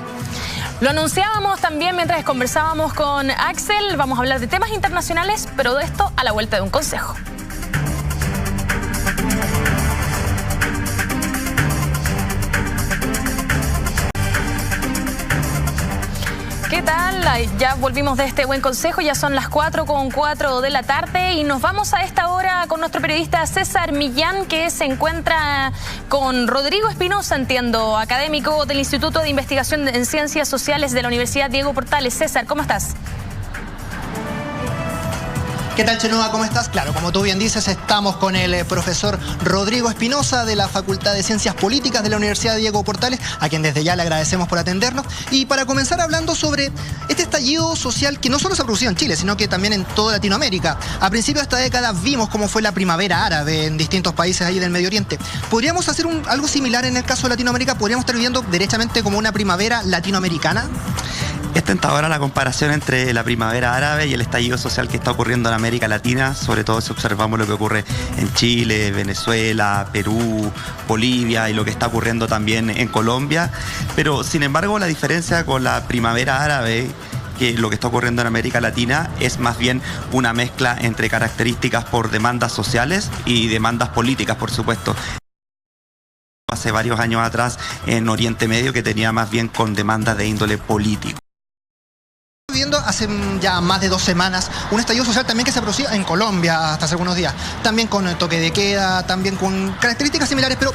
Lo anunciábamos también mientras conversábamos con Axel. Vamos a hablar de temas internacionales, pero de esto a la vuelta de un consejo. ¿Qué tal? Ya volvimos de este buen consejo, ya son las 4:04 de la tarde y nos vamos a esta hora con nuestro periodista César Millán, que se encuentra con Rodrigo Espinosa, entiendo, académico del Instituto de Investigación en Ciencias Sociales de la Universidad Diego Portales. César, ¿cómo estás? ¿Qué tal, Chenoa? ¿Cómo estás? Claro, como tú bien dices, estamos con el profesor Rodrigo Espinosa de la Facultad de Ciencias Políticas de la Universidad Diego Portales, a quien desde ya le agradecemos por atendernos. Y para comenzar hablando sobre este estallido social que no solo se ha producido en Chile, sino que también en toda Latinoamérica. A principios de esta década vimos cómo fue la primavera árabe en distintos países ahí del Medio Oriente. ¿Podríamos hacer algo similar en el caso de Latinoamérica? ¿Podríamos estar viviendo derechamente como una primavera latinoamericana? Es tentadora la comparación entre la primavera árabe y el estallido social que está ocurriendo en América Latina, sobre todo si observamos lo que ocurre en Chile, Venezuela, Perú, Bolivia y lo que está ocurriendo también en Colombia. Pero, sin embargo, la diferencia con la primavera árabe, que lo que está ocurriendo en América Latina, es más bien una mezcla entre características por demandas sociales y demandas políticas, por supuesto. hace varios años atrás en Oriente Medio, que tenía más bien con demandas de índole político. Viendo hace ya más de 2 semanas un estallido social también que se producía en Colombia hasta hace algunos días, también con el toque de queda, también con características similares, pero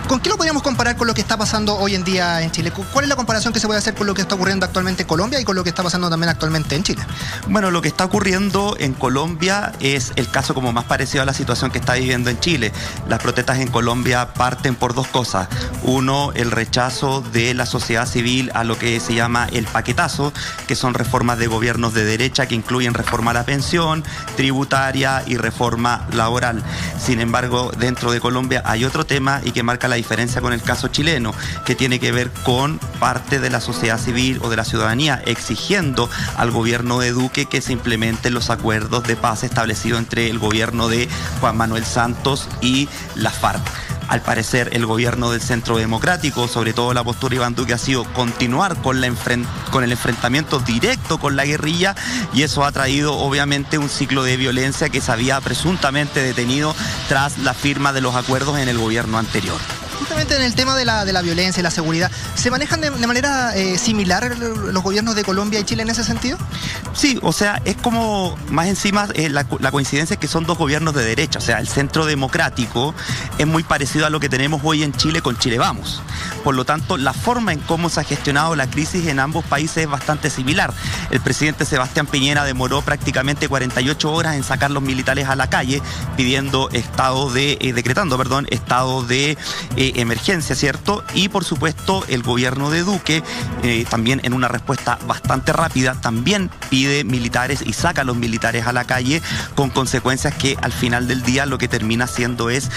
¿con qué lo podríamos comparar con lo que está pasando hoy en día en Chile? ¿Cuál es la comparación que se puede hacer con lo que está ocurriendo actualmente en Colombia y con lo que está pasando también actualmente en Chile? Bueno, lo que está ocurriendo en Colombia es el caso como más parecido a la situación que está viviendo en Chile. Las protestas en Colombia parten por 2 cosas. Uno, el rechazo de la sociedad civil a lo que se llama el paquetazo, que son reformas de gobiernos de derecha que incluyen reforma a la pensión, tributaria y reforma laboral. Sin embargo, dentro de Colombia hay otro tema y que marca la diferencia con el caso chileno, que tiene que ver con parte de la sociedad civil o de la ciudadanía exigiendo al gobierno de Duque que se implementen los acuerdos de paz establecidos entre el gobierno de Juan Manuel Santos y la FARC. Al parecer, el gobierno del Centro Democrático, sobre todo la postura de Iván Duque, ha sido continuar con el enfrentamiento directo con la guerrilla, y eso ha traído obviamente un ciclo de violencia que se había presuntamente detenido tras la firma de los acuerdos en el gobierno anterior. Justamente en el tema de la violencia y la seguridad, ¿se manejan de manera similar los gobiernos de Colombia y Chile en ese sentido? Sí, o sea, es como más encima la coincidencia es que son 2 gobiernos de derecha, o sea, el Centro Democrático es muy parecido a lo que tenemos hoy en Chile con Chile Vamos. Por lo tanto, la forma en cómo se ha gestionado la crisis en ambos países es bastante similar. El presidente Sebastián Piñera demoró prácticamente 48 horas en sacar los militares a la calle pidiendo estado de emergencia, ¿cierto? Y por supuesto el gobierno de Duque también en una respuesta bastante rápida también pide militares y saca a los militares a la calle, con consecuencias que al final del día lo que termina haciendo es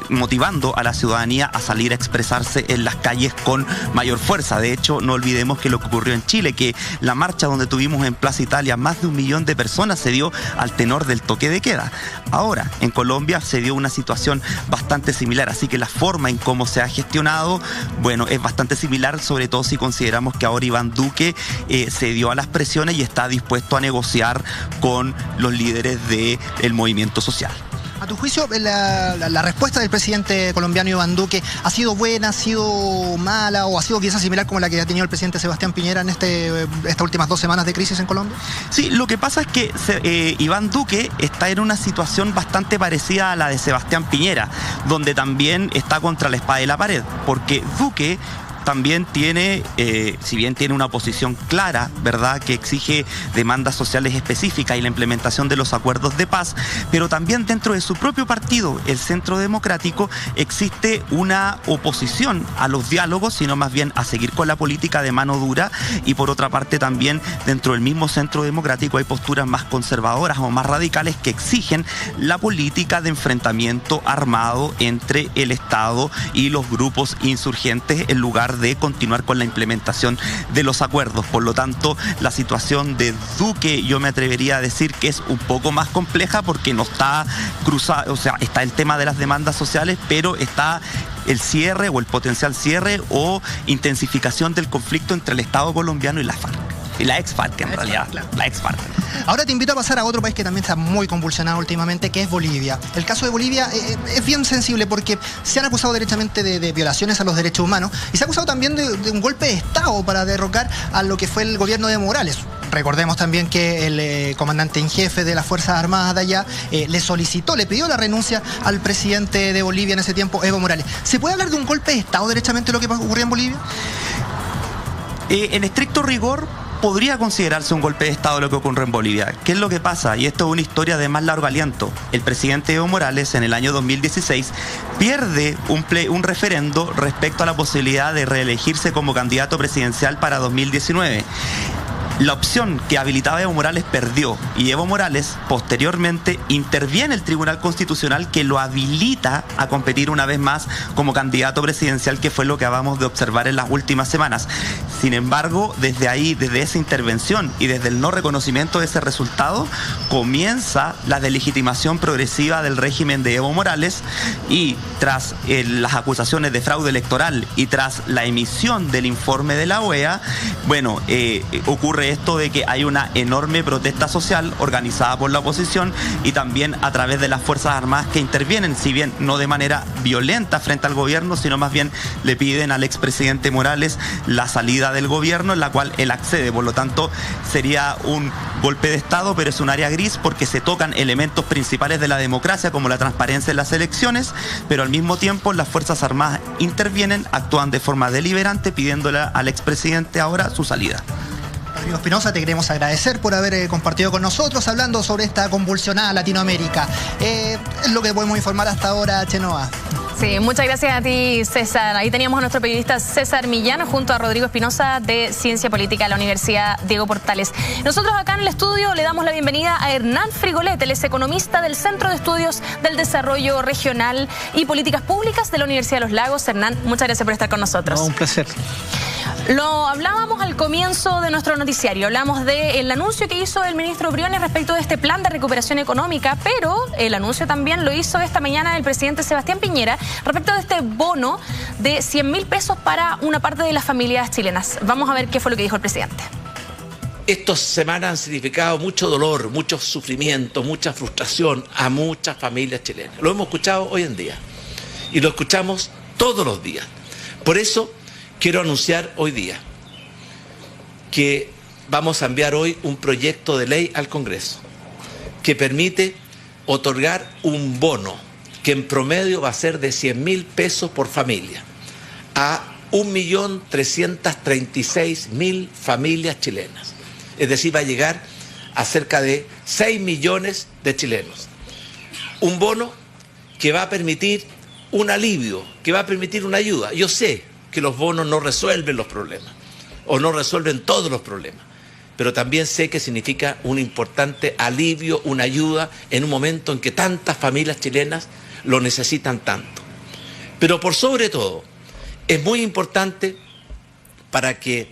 motivando a la ciudadanía a salir a expresarse en las calles con mayor fuerza. De hecho, no olvidemos que lo que ocurrió en Chile, que la marcha donde tuvimos en Plaza Italia más de 1 millón de personas se dio al tenor del toque de queda. Ahora, en Colombia se dio una situación bastante similar, así que la forma en cómo se ha gestionado, bueno, es bastante similar, sobre todo si consideramos que ahora Iván Duque se dio a las presiones y está dispuesto a negociar con los líderes del movimiento social. A tu juicio, la respuesta del presidente colombiano Iván Duque ha sido buena, ha sido mala o ha sido quizás similar como la que ha tenido el presidente Sebastián Piñera en estas últimas 2 semanas de crisis en Colombia? Sí, lo que pasa es que Iván Duque está en una situación bastante parecida a la de Sebastián Piñera, donde también está contra la espada y la pared, porque Duque también tiene, si bien tiene una posición clara, ¿verdad?, que exige demandas sociales específicas y la implementación de los acuerdos de paz, pero también dentro de su propio partido, el Centro Democrático, existe una oposición a los diálogos, sino más bien a seguir con la política de mano dura, y por otra parte también dentro del mismo Centro Democrático hay posturas más conservadoras o más radicales que exigen la política de enfrentamiento armado entre el Estado y los grupos insurgentes en lugar de continuar con la implementación de los acuerdos. Por lo tanto, la situación de Duque, yo me atrevería a decir que es un poco más compleja porque no está cruzada, o sea, está el tema de las demandas sociales, pero está el cierre o el potencial cierre o intensificación del conflicto entre el Estado colombiano y la FARC. Y la ex-FARC, en realidad, claro. La ex-FARC. Ahora te invito a pasar a otro país que también está muy convulsionado últimamente, que es Bolivia. El caso de Bolivia es bien sensible porque se han acusado derechamente de violaciones a los derechos humanos y se ha acusado también de un golpe de Estado para derrocar a lo que fue el gobierno de Morales. Recordemos también que el comandante en jefe de las Fuerzas Armadas de allá le pidió la renuncia al presidente de Bolivia en ese tiempo, Evo Morales. ¿Se puede hablar de un golpe de Estado derechamente lo que ocurrió en Bolivia? En estricto rigor, podría considerarse un golpe de Estado lo que ocurre en Bolivia. ¿Qué es lo que pasa? Y esto es una historia de más largo aliento. El presidente Evo Morales en el año 2016 pierde un referendo respecto a la posibilidad de reelegirse como candidato presidencial para 2019. La opción que habilitaba a Evo Morales perdió y Evo Morales posteriormente interviene el Tribunal Constitucional que lo habilita a competir una vez más como candidato presidencial, que fue lo que acabamos de observar en las últimas semanas. Sin embargo, desde ahí, desde esa intervención y desde el no reconocimiento de ese resultado, comienza la delegitimación progresiva del régimen de Evo Morales y tras las acusaciones de fraude electoral y tras la emisión del informe de la OEA, bueno, ocurre de esto de que hay una enorme protesta social organizada por la oposición y también a través de las Fuerzas Armadas que intervienen, si bien no de manera violenta frente al gobierno, sino más bien le piden al expresidente Morales la salida del gobierno, en la cual él accede. Por lo tanto, sería un golpe de Estado, pero es un área gris porque se tocan elementos principales de la democracia, como la transparencia en las elecciones, pero al mismo tiempo las Fuerzas Armadas intervienen, actúan de forma deliberante, pidiéndole al expresidente ahora su salida. Rodrigo Espinosa, te queremos agradecer por haber compartido con nosotros hablando sobre esta convulsionada Latinoamérica. Es lo que podemos informar hasta ahora, Chenoa. Sí, muchas gracias a ti, César. Ahí teníamos a nuestro periodista César Millán junto a Rodrigo Espinosa de Ciencia Política de la Universidad Diego Portales. Nosotros acá en el estudio le damos la bienvenida a Hernán Frigolet, él es economista del Centro de Estudios del Desarrollo Regional y Políticas Públicas de la Universidad de los Lagos. Hernán, muchas gracias por estar con nosotros. No, un placer. Lo hablábamos al comienzo de nuestro noticiario, hablamos del anuncio que hizo el ministro Briones respecto de este plan de recuperación económica, pero el anuncio también lo hizo esta mañana el presidente Sebastián Piñera respecto de este bono de 100.000 pesos para una parte de las familias chilenas. Vamos a ver qué fue lo que dijo el presidente. Estas semanas han significado mucho dolor, mucho sufrimiento, mucha frustración a muchas familias chilenas. Lo hemos escuchado hoy en día y lo escuchamos todos los días. Por eso quiero anunciar hoy día que vamos a enviar hoy un proyecto de ley al Congreso que permite otorgar un bono que en promedio va a ser de 100.000 pesos por familia a 1.336.000 familias chilenas. Es decir, va a llegar a cerca de 6 millones de chilenos. Un bono que va a permitir un alivio, que va a permitir una ayuda. Yo sé que los bonos no resuelven los problemas o no resuelven todos los problemas, pero también sé que significa un importante alivio, una ayuda en un momento en que tantas familias chilenas lo necesitan tanto. Pero por sobre todo, es muy importante para que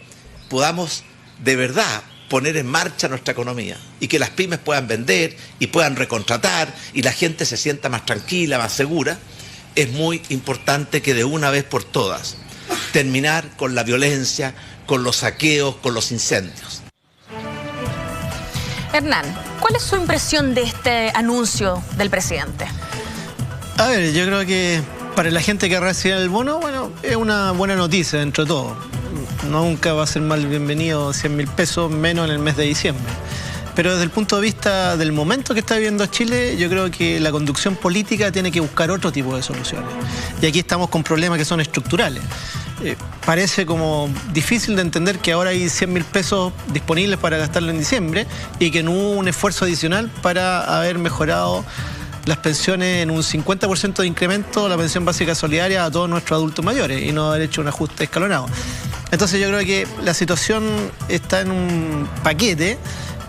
podamos de verdad poner en marcha nuestra economía y que las pymes puedan vender y puedan recontratar y la gente se sienta más tranquila, más segura. Es muy importante que de una vez por todas terminar con la violencia, con los saqueos, con los incendios. Hernán, ¿cuál es su impresión de este anuncio del presidente? A ver, yo creo que para la gente que recibe el bono, bueno, es una buena noticia dentro de todo. Nunca va a ser mal bienvenido 100.000 pesos, menos en el mes de diciembre. Pero desde el punto de vista del momento que está viviendo Chile, yo creo que la conducción política tiene que buscar otro tipo de soluciones. Y aquí estamos con problemas que son estructurales. Parece como difícil de entender que ahora hay 100.000 pesos disponibles para gastarlo en diciembre y que no hubo un esfuerzo adicional para haber mejorado las pensiones en un 50% de incremento, la pensión básica solidaria a todos nuestros adultos mayores y no haber hecho un ajuste escalonado. Entonces yo creo que la situación está en un paquete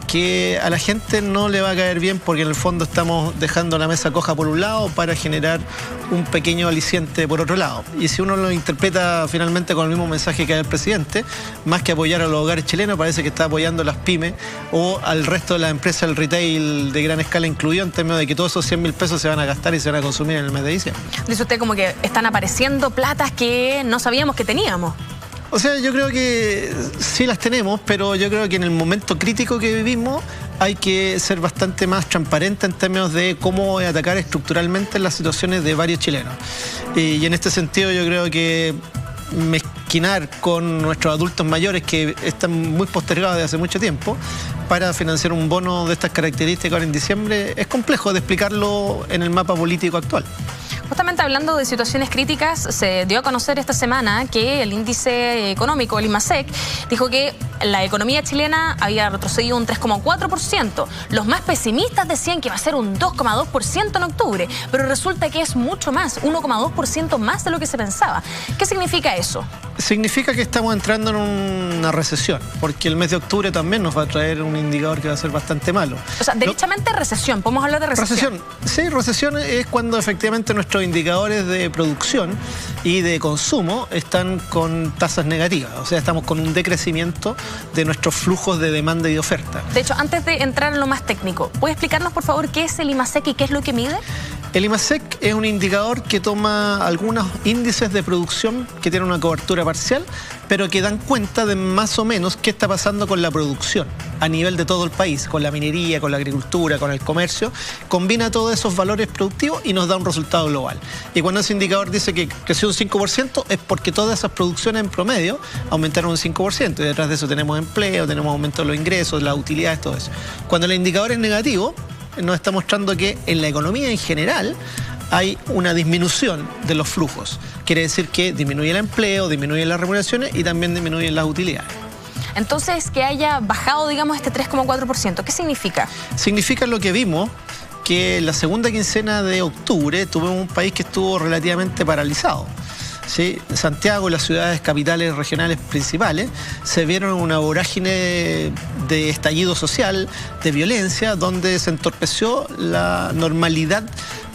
que a la gente no le va a caer bien porque en el fondo estamos dejando la mesa coja por un lado para generar un pequeño aliciente por otro lado. Y si uno lo interpreta finalmente con el mismo mensaje que el presidente, más que apoyar a los hogares chilenos, parece que está apoyando a las pymes o al resto de las empresas del retail de gran escala incluido, en términos de que todos esos 100.000 pesos se van a gastar y se van a consumir en el mes de diciembre. Dice usted como que están apareciendo platas que no sabíamos que teníamos. O sea, yo creo que sí las tenemos, pero yo creo que en el momento crítico que vivimos hay que ser bastante más transparente en términos de cómo atacar estructuralmente las situaciones de varios chilenos. Y en este sentido yo creo que mezquinar con nuestros adultos mayores que están muy postergados desde hace mucho tiempo para financiar un bono de estas características ahora en diciembre es complejo de explicarlo en el mapa político actual. Justamente hablando de situaciones críticas, se dio a conocer esta semana que el índice económico, el IMASEC, dijo que la economía chilena había retrocedido un 3,4%. Los más pesimistas decían que iba a ser un 2,2% en octubre, pero resulta que es mucho más, 1,2% más de lo que se pensaba. ¿Qué significa eso? Significa que estamos entrando en una recesión, porque el mes de octubre también nos va a traer un indicador que va a ser bastante malo. O sea, derechamente recesión, podemos hablar de recesión. Sí, recesión es cuando efectivamente nuestros indicadores de producción y de consumo están con tasas negativas, o sea, estamos con un decrecimiento de nuestros flujos de demanda y de oferta. De hecho, antes de entrar en lo más técnico, ¿puede explicarnos por favor qué es el IMASEC y qué es lo que mide? El IMASEC es un indicador que toma algunos índices de producción que tienen una cobertura parcial, pero que dan cuenta de más o menos qué está pasando con la producción a nivel de todo el país, con la minería, con la agricultura, con el comercio. Combina todos esos valores productivos y nos da un resultado global. Y cuando ese indicador dice que creció un 5%, es porque todas esas producciones en promedio aumentaron un 5%. Y detrás de eso tenemos empleo, tenemos aumento de los ingresos, las utilidades, todo eso. Cuando el indicador es negativo, nos está mostrando que en la economía en general hay una disminución de los flujos. Quiere decir que disminuye el empleo, disminuyen las remuneraciones y también disminuyen las utilidades. Entonces, que haya bajado, digamos, este 3,4%, ¿qué significa? Significa lo que vimos, que en la segunda quincena de octubre tuvimos un país que estuvo relativamente paralizado. ¿Sí? Santiago y las ciudades capitales regionales principales se vieron una vorágine de estallido social, de violencia, donde se entorpeció la normalidad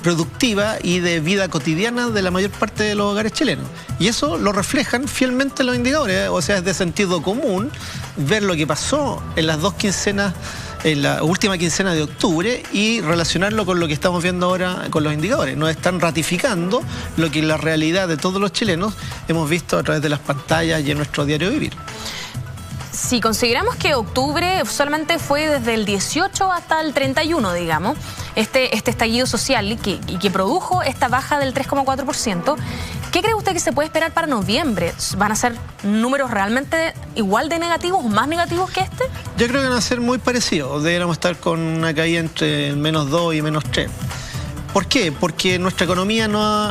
productiva y de vida cotidiana de la mayor parte de los hogares chilenos. Y eso lo reflejan fielmente los indicadores, o sea, es de sentido común ver lo que pasó en las dos quincenas, en la última quincena de octubre, y relacionarlo con lo que estamos viendo ahora con los indicadores. Nos están ratificando lo que la realidad de todos los chilenos hemos visto a través de las pantallas y en nuestro diario vivir. Si consideramos que octubre solamente fue desde el 18 hasta el 31, digamos, este estallido social y que produjo esta baja del 3,4%, ¿qué cree usted que se puede esperar para noviembre? ¿Van a ser números realmente igual de negativos o más negativos que este? Yo creo que van a ser muy parecidos. Deberíamos estar con una caída entre -2 y -3. ¿Por qué? Porque nuestra economía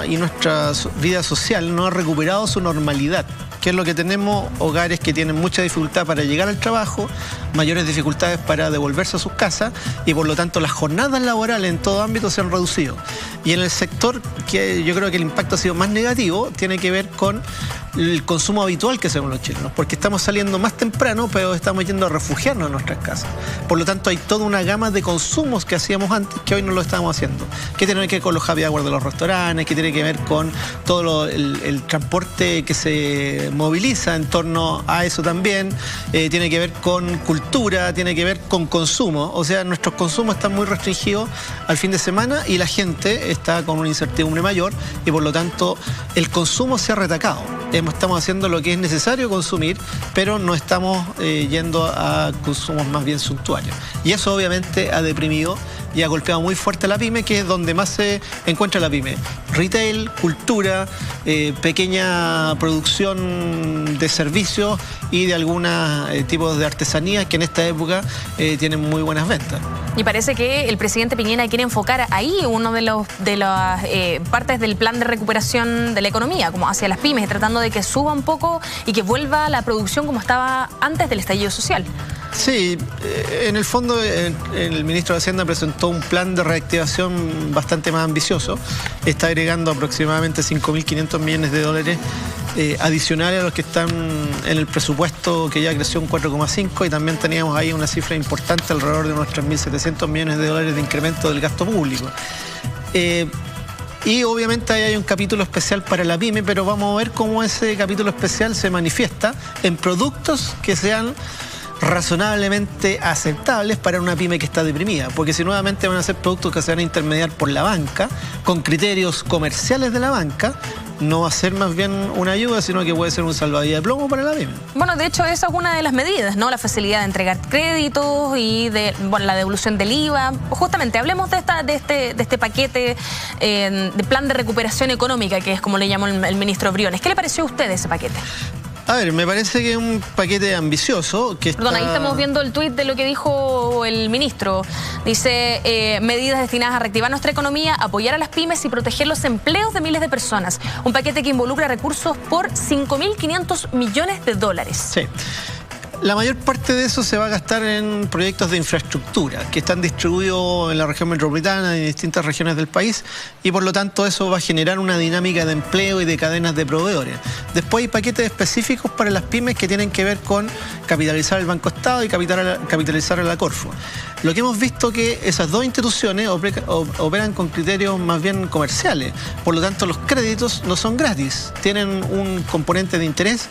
y nuestra vida social no ha recuperado su normalidad. ¿Qué es lo que tenemos? Hogares que tienen mucha dificultad para llegar al trabajo, mayores dificultades para devolverse a sus casas, y por lo tanto las jornadas laborales en todo ámbito se han reducido. Y en el sector que yo creo que el impacto ha sido más negativo, tiene que ver con el consumo habitual que hacemos los chilenos, porque estamos saliendo más temprano, pero estamos yendo a refugiarnos en nuestras casas. Por lo tanto, hay toda una gama de consumos que hacíamos antes que hoy no lo estamos haciendo. ¿Qué tiene que ver con los happy hour de los restaurantes? ¿Qué tiene que ver con todo el transporte que se moviliza en torno a eso también? Tiene que ver con cultura, tiene que ver con consumo. O sea, nuestros consumos están muy restringidos al fin de semana y la gente está con una incertidumbre mayor y por lo tanto el consumo se ha retacado. Estamos haciendo lo que es necesario consumir, pero no estamos yendo a consumos más bien suntuarios. Y eso obviamente ha deprimido y ha golpeado muy fuerte a la pyme, que es donde más se encuentra la pyme. Retail, cultura, pequeña producción de servicios y de algunos tipos de artesanías que en esta época tienen muy buenas ventas. Y parece que el presidente Piñera quiere enfocar ahí uno de las partes del plan de recuperación de la economía, como hacia las pymes, tratando de que suba un poco y que vuelva la producción como estaba antes del estallido social. Sí, en el fondo el ministro de Hacienda presentó un plan de reactivación bastante más ambicioso. Está agregando aproximadamente 5.500 millones de dólares adicionales a los que están en el presupuesto, que ya creció un 4,5, y también teníamos ahí una cifra importante, alrededor de unos 3.700 millones de dólares de incremento del gasto público. Y obviamente ahí hay un capítulo especial para la pyme, pero vamos a ver cómo ese capítulo especial se manifiesta en productos que sean razonablemente aceptables para una pyme que está deprimida, porque si nuevamente van a ser productos que se van a intermediar por la banca, con criterios comerciales de la banca, no va a ser más bien una ayuda, sino que puede ser un salvavidas de plomo para la pyme. Bueno, de hecho, esa es una de las medidas, ¿no? La facilidad de entregar créditos y la devolución del IVA. Justamente, hablemos de este paquete de plan de recuperación económica, que es como le llamó el ministro Briones. ¿Qué le pareció a usted ese paquete? A ver, me parece que es un paquete ambicioso que Perdón, ahí estamos viendo el tuit de lo que dijo el ministro. Dice, medidas destinadas a reactivar nuestra economía, apoyar a las pymes y proteger los empleos de miles de personas. Un paquete que involucra recursos por 5.500 millones de dólares. Sí. La mayor parte de eso se va a gastar en proyectos de infraestructura que están distribuidos en la región metropolitana y en distintas regiones del país, y por lo tanto eso va a generar una dinámica de empleo y de cadenas de proveedores. Después hay paquetes específicos para las pymes que tienen que ver con capitalizar el Banco Estado y capitalizar a la Corfo. lo que hemos visto que esas dos instituciones operan con criterios más bien comerciales. Por lo tanto, los créditos no son gratis, tienen un componente de interés,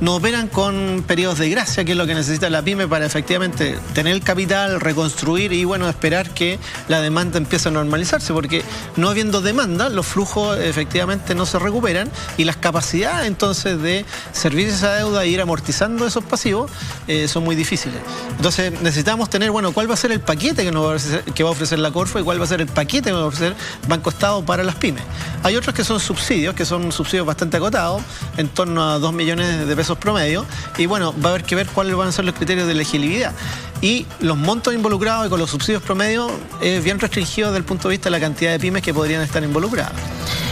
no operan con periodos de gracia, que es lo que necesita la pyme para efectivamente tener el capital, reconstruir y bueno, esperar que la demanda empiece a normalizarse, porque no habiendo demanda, los flujos efectivamente no se recuperan y las capacidades entonces de servir esa deuda e ir amortizando esos pasivos son muy difíciles. Entonces necesitamos tener, bueno, cuál va a ser el paquete que va a ofrecer la Corfo y cuál va a ser el paquete que va a ofrecer Banco Estado para las pymes. Hay otros que son subsidios bastante acotados, en torno a 2 millones de pesos promedio, y bueno, va a haber que ver cuáles van a ser los criterios de elegibilidad. Y los montos involucrados y con los subsidios promedio es bien restringido desde el punto de vista de la cantidad de pymes que podrían estar involucradas.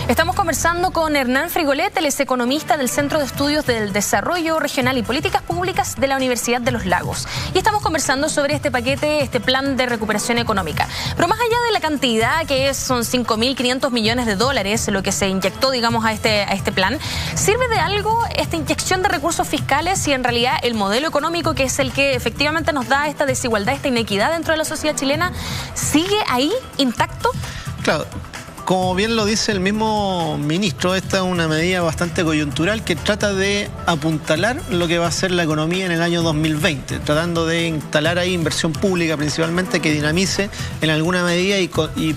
Estamos conversando con Hernán Frigolet, él es economista del Centro de Estudios del Desarrollo Regional y Políticas Públicas de la Universidad de Los Lagos. Y estamos conversando sobre este paquete, este plan de recuperación económica. Pero más allá de la cantidad, que son 5.500 millones de dólares, lo que se inyectó, digamos, a este plan, ¿sirve de algo esta inyección de recursos fiscales si en realidad el modelo económico, que es el que efectivamente nos da esta desigualdad, esta inequidad dentro de la sociedad chilena, sigue ahí intacto? Claro. Como bien lo dice el mismo ministro, esta es una medida bastante coyuntural que trata de apuntalar lo que va a ser la economía en el año 2020, tratando de instalar ahí inversión pública principalmente que dinamice en alguna medida y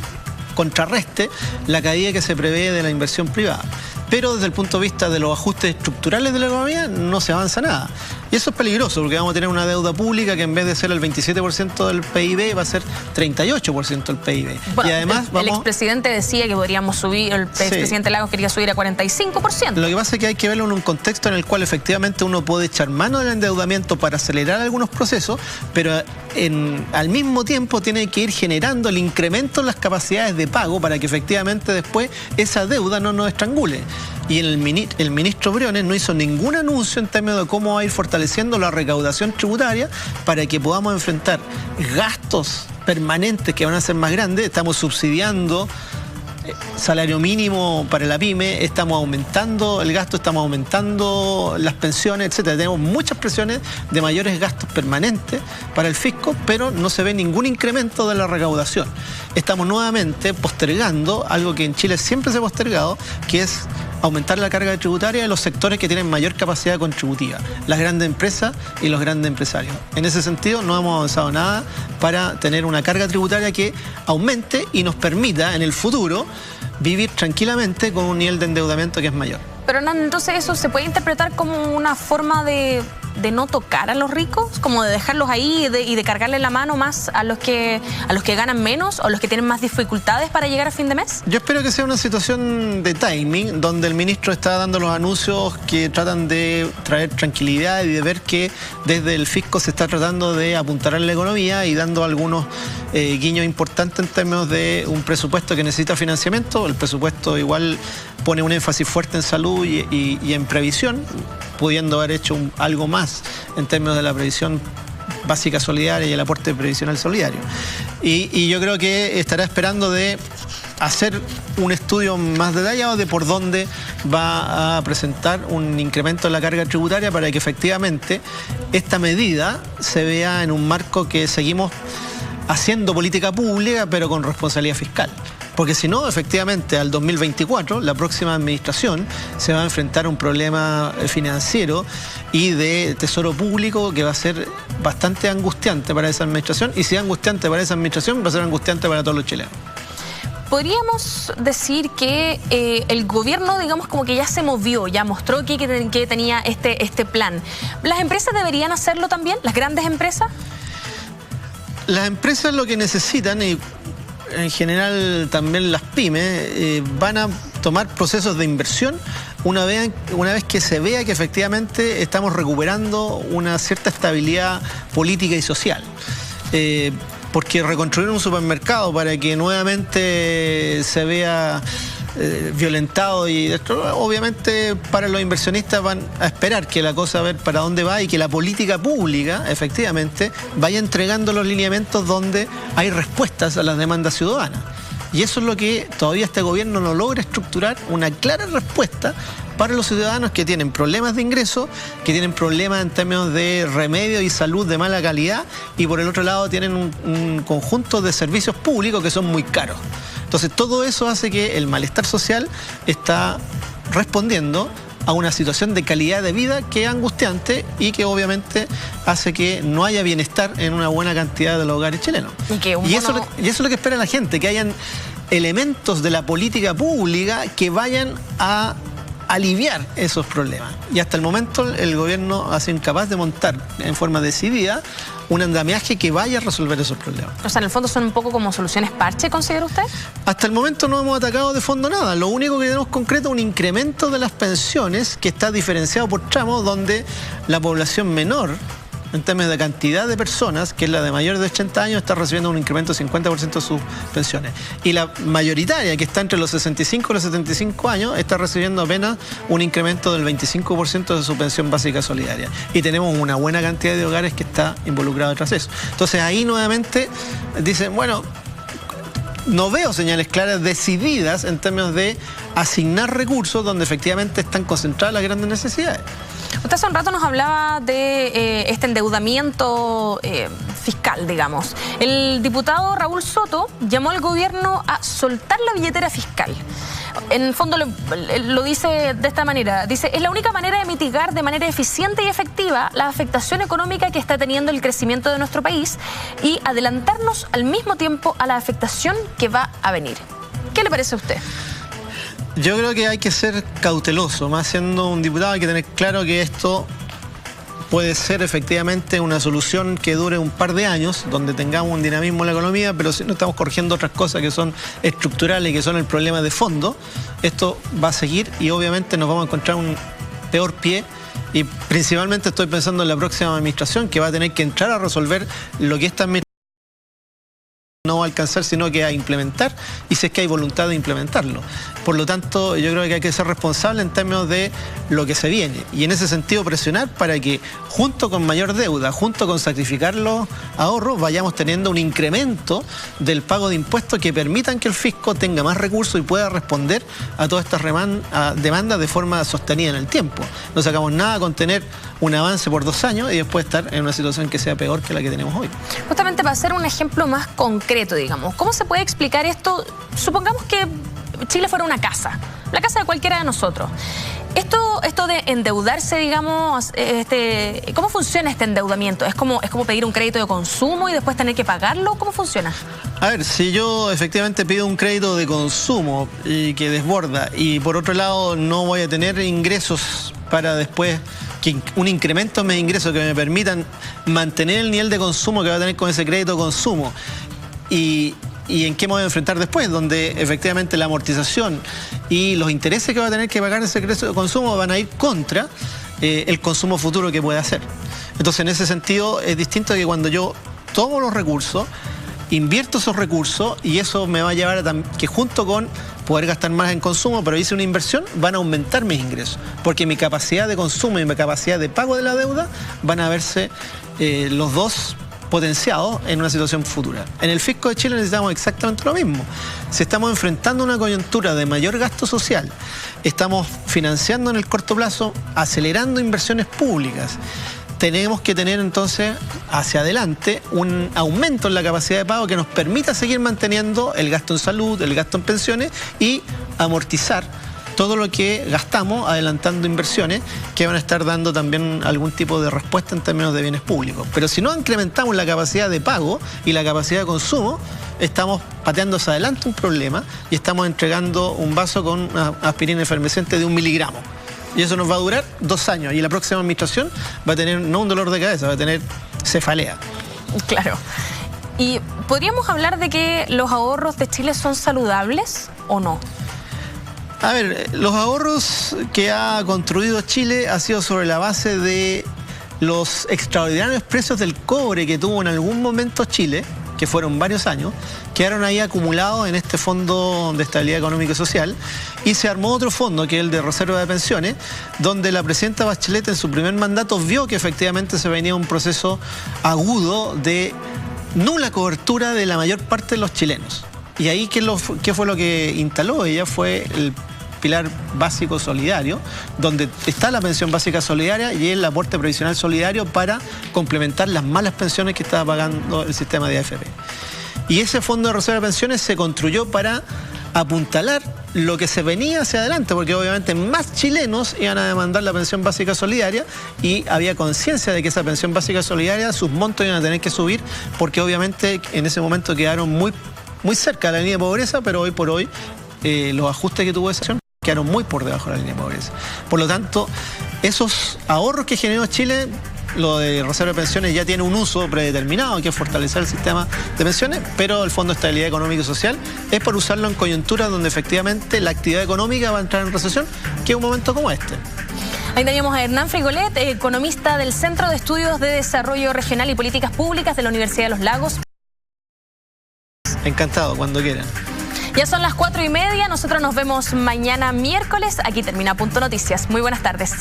contrarreste la caída que se prevé de la inversión privada. Pero desde el punto de vista de los ajustes estructurales de la economía no se avanza nada. Y eso es peligroso porque vamos a tener una deuda pública que en vez de ser el 27% del PIB va a ser 38% del PIB. Bueno, y además el expresidente decía que podríamos subir, el expresidente Lagos quería subir a 45%. Lo que pasa es que hay que verlo en un contexto en el cual efectivamente uno puede echar mano del endeudamiento para acelerar algunos procesos, pero al mismo tiempo tiene que ir generando el incremento en las capacidades de pago para que efectivamente después esa deuda no nos estrangule. Y el ministro Briones no hizo ningún anuncio en términos de cómo va a ir fortaleciendo la recaudación tributaria para que podamos enfrentar gastos permanentes que van a ser más grandes. Estamos subsidiando salario mínimo para la pyme, estamos aumentando el gasto, estamos aumentando las pensiones, etcétera. Tenemos muchas presiones de mayores gastos permanentes para el fisco, pero no se ve ningún incremento de la recaudación. Estamos nuevamente postergando algo que en Chile siempre se ha postergado, que es aumentar la carga tributaria de los sectores que tienen mayor capacidad contributiva, las grandes empresas y los grandes empresarios. En ese sentido no hemos avanzado nada para tener una carga tributaria que aumente y nos permita en el futuro vivir tranquilamente con un nivel de endeudamiento que es mayor. Pero Hernán, entonces eso se puede interpretar como una forma de no tocar a los ricos, como de dejarlos ahí y de cargarle la mano más a los que ganan menos o los que tienen más dificultades para llegar a fin de mes. Yo espero que sea una situación de timing, donde el ministro está dando los anuncios que tratan de traer tranquilidad y de ver que desde el fisco se está tratando de apuntalar la economía y dando algunos guiños importantes en términos de un presupuesto que necesita financiamiento. El presupuesto igual pone un énfasis fuerte en salud y en previsión, pudiendo haber hecho algo más en términos de la previsión básica solidaria y el aporte previsional solidario. Y yo creo que estará esperando de hacer un estudio más detallado de por dónde va a presentar un incremento de la carga tributaria para que efectivamente esta medida se vea en un marco que seguimos haciendo política pública pero con responsabilidad fiscal. Porque si no, efectivamente, al 2024, la próxima administración se va a enfrentar a un problema financiero y de tesoro público que va a ser bastante angustiante para esa administración. Y si es angustiante para esa administración, va a ser angustiante para todos los chilenos. Podríamos decir que el gobierno, digamos, como que ya se movió, ya mostró que tenía este plan. ¿Las empresas deberían hacerlo también? ¿Las grandes empresas? Las empresas lo que necesitan, y en general también las pymes, van a tomar procesos de inversión una vez que se vea que efectivamente estamos recuperando una cierta estabilidad política y social. Porque reconstruir un supermercado para que nuevamente se vea violentado y obviamente para los inversionistas van a esperar que la cosa a ver para dónde va y que la política pública efectivamente vaya entregando los lineamientos donde hay respuestas a las demandas ciudadanas. Y eso es lo que todavía este gobierno no logra estructurar, una clara respuesta para los ciudadanos que tienen problemas de ingreso, que tienen problemas en términos de remedio y salud de mala calidad, y por el otro lado tienen un conjunto de servicios públicos que son muy caros. Entonces todo eso hace que el malestar social está respondiendo a una situación de calidad de vida que es angustiante y que obviamente hace que no haya bienestar en una buena cantidad de los hogares chilenos. Y eso es lo que espera la gente, que hayan elementos de la política pública que vayan a aliviar esos problemas. Y hasta el momento el gobierno ha sido incapaz de montar en forma decidida un andamiaje que vaya a resolver esos problemas. O sea, en el fondo son un poco como soluciones parche, ¿considera usted? Hasta el momento no hemos atacado de fondo nada. Lo único que tenemos concreto es un incremento de las pensiones que está diferenciado por tramos, donde la población menor, en términos de cantidad de personas, que es la de mayores de 80 años, está recibiendo un incremento del 50% de sus pensiones. Y la mayoritaria, que está entre los 65 y los 75 años, está recibiendo apenas un incremento del 25% de su pensión básica solidaria. Y tenemos una buena cantidad de hogares que está involucrado tras eso. Entonces ahí nuevamente dicen, bueno, no veo señales claras decididas en términos de asignar recursos donde efectivamente están concentradas las grandes necesidades. Usted hace un rato nos hablaba de este endeudamiento fiscal, digamos. El diputado Raúl Soto llamó al gobierno a soltar la billetera fiscal. En el fondo lo dice de esta manera. Dice, es la única manera de mitigar de manera eficiente y efectiva la afectación económica que está teniendo el crecimiento de nuestro país y adelantarnos al mismo tiempo a la afectación que va a venir. ¿Qué le parece a usted? Yo creo que hay que ser cauteloso, más siendo un diputado hay que tener claro que esto puede ser efectivamente una solución que dure un par de años, donde tengamos un dinamismo en la economía, pero si no estamos corrigiendo otras cosas que son estructurales y que son el problema de fondo, esto va a seguir y obviamente nos vamos a encontrar un peor pie. Y principalmente estoy pensando en la próxima administración, que va a tener que entrar a resolver lo que esta administración no va a alcanzar, sino que a implementar, y si es que hay voluntad de implementarlo. Por lo tanto, yo creo que hay que ser responsable en términos de lo que se viene, y en ese sentido presionar para que, junto con mayor deuda, junto con sacrificar los ahorros, vayamos teniendo un incremento del pago de impuestos que permitan que el fisco tenga más recursos y pueda responder a todas estas demandas de forma sostenida en el tiempo. No sacamos nada con tener un avance por 2 años y después estar en una situación que sea peor que la que tenemos hoy. Justamente para hacer un ejemplo más concreto, digamos, ¿cómo se puede explicar esto? Supongamos que Chile fuera una casa, la casa de cualquiera de nosotros. Esto de endeudarse, digamos, ¿cómo funciona este endeudamiento? ¿Es como pedir un crédito de consumo y después tener que pagarlo? ¿Cómo funciona? A ver, si yo efectivamente pido un crédito de consumo y que desborda, y por otro lado no voy a tener ingresos para después, que un incremento en mis ingresos que me permitan mantener el nivel de consumo que va a tener con ese crédito de consumo, y en qué me voy a enfrentar después, donde efectivamente la amortización y los intereses que va a tener que pagar ese crédito de consumo van a ir contra el consumo futuro que pueda hacer. Entonces, en ese sentido, es distinto que cuando yo tomo los recursos, invierto esos recursos, y eso me va a llevar a que, junto con poder gastar más en consumo, pero hice una inversión, van a aumentar mis ingresos, porque mi capacidad de consumo y mi capacidad de pago de la deuda van a verse los dos potenciados en una situación futura. En el fisco de Chile necesitamos exactamente lo mismo. Si estamos enfrentando una coyuntura de mayor gasto social, estamos financiando en el corto plazo, acelerando inversiones públicas, tenemos que tener entonces hacia adelante un aumento en la capacidad de pago que nos permita seguir manteniendo el gasto en salud, el gasto en pensiones y amortizar todo lo que gastamos, adelantando inversiones que van a estar dando también algún tipo de respuesta en términos de bienes públicos. Pero si no incrementamos la capacidad de pago y la capacidad de consumo, estamos pateando hacia adelante un problema y estamos entregando un vaso con una aspirina efervescente de 1 miligramo. Y eso nos va a durar 2 años, y la próxima administración va a tener no un dolor de cabeza, va a tener cefalea. Claro. ¿Y podríamos hablar de que los ahorros de Chile son saludables o no? A ver, los ahorros que ha construido Chile ha sido sobre la base de los extraordinarios precios del cobre que tuvo en algún momento Chile, que fueron varios años, quedaron ahí acumulados en este Fondo de Estabilidad Económica y Social, y se armó otro fondo, que es el de Reserva de Pensiones, donde la presidenta Bachelet en su primer mandato vio que efectivamente se venía un proceso agudo de nula cobertura de la mayor parte de los chilenos. Y ahí, ¿qué fue lo que instaló? Ella fue pilar básico solidario, donde está la pensión básica solidaria y el aporte previsional solidario para complementar las malas pensiones que estaba pagando el sistema de AFP. Y ese fondo de reserva de pensiones se construyó para apuntalar lo que se venía hacia adelante, porque obviamente más chilenos iban a demandar la pensión básica solidaria y había conciencia de que esa pensión básica solidaria, sus montos iban a tener que subir, porque obviamente en ese momento quedaron muy cerca de la línea de pobreza, pero hoy por hoy los ajustes que tuvo esa pensión quedaron muy por debajo de la línea de pobreza. Por lo tanto, esos ahorros que generó Chile, lo de reserva de pensiones ya tiene un uso predeterminado, que es fortalecer el sistema de pensiones, pero el Fondo de Estabilidad Económica y Social es para usarlo en coyunturas donde efectivamente la actividad económica va a entrar en recesión, que es un momento como este. Ahí teníamos a Hernán Frigolet, economista del Centro de Estudios de Desarrollo Regional y Políticas Públicas de la Universidad de Los Lagos. Encantado, cuando quieran. Ya son las 4:30, nosotros nos vemos mañana miércoles. Aquí termina Punto Noticias. Muy buenas tardes.